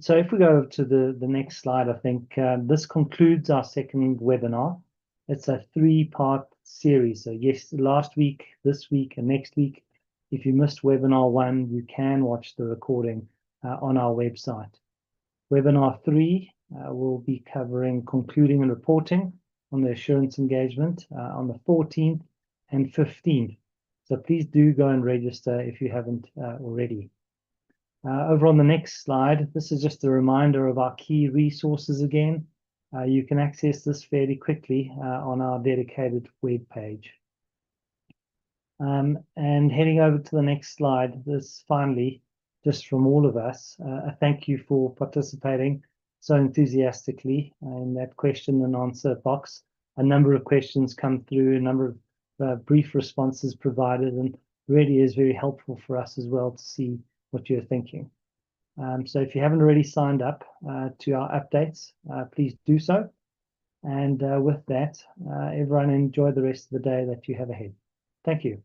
So if we go to the next slide, I think this concludes our second webinar. It's a three-part series. So yes, last week, this week, and next week. If you missed webinar 1, you can watch the recording on our website. Webinar 3 will be covering concluding and reporting on the assurance engagement on the 14th and 15th. So please do go and register if you haven't already. Over on the next slide, this is just a reminder of our key resources again. You can access this fairly quickly on our dedicated web page. And heading over to the next slide, this finally, just from all of us, a thank you for participating so enthusiastically in that question and answer box. A number of questions come through, a number of brief responses provided, and really is very helpful for us as well to see what you're thinking. So if you haven't already signed up to our updates, please do so. And with that, everyone enjoy the rest of the day that you have ahead. Thank you.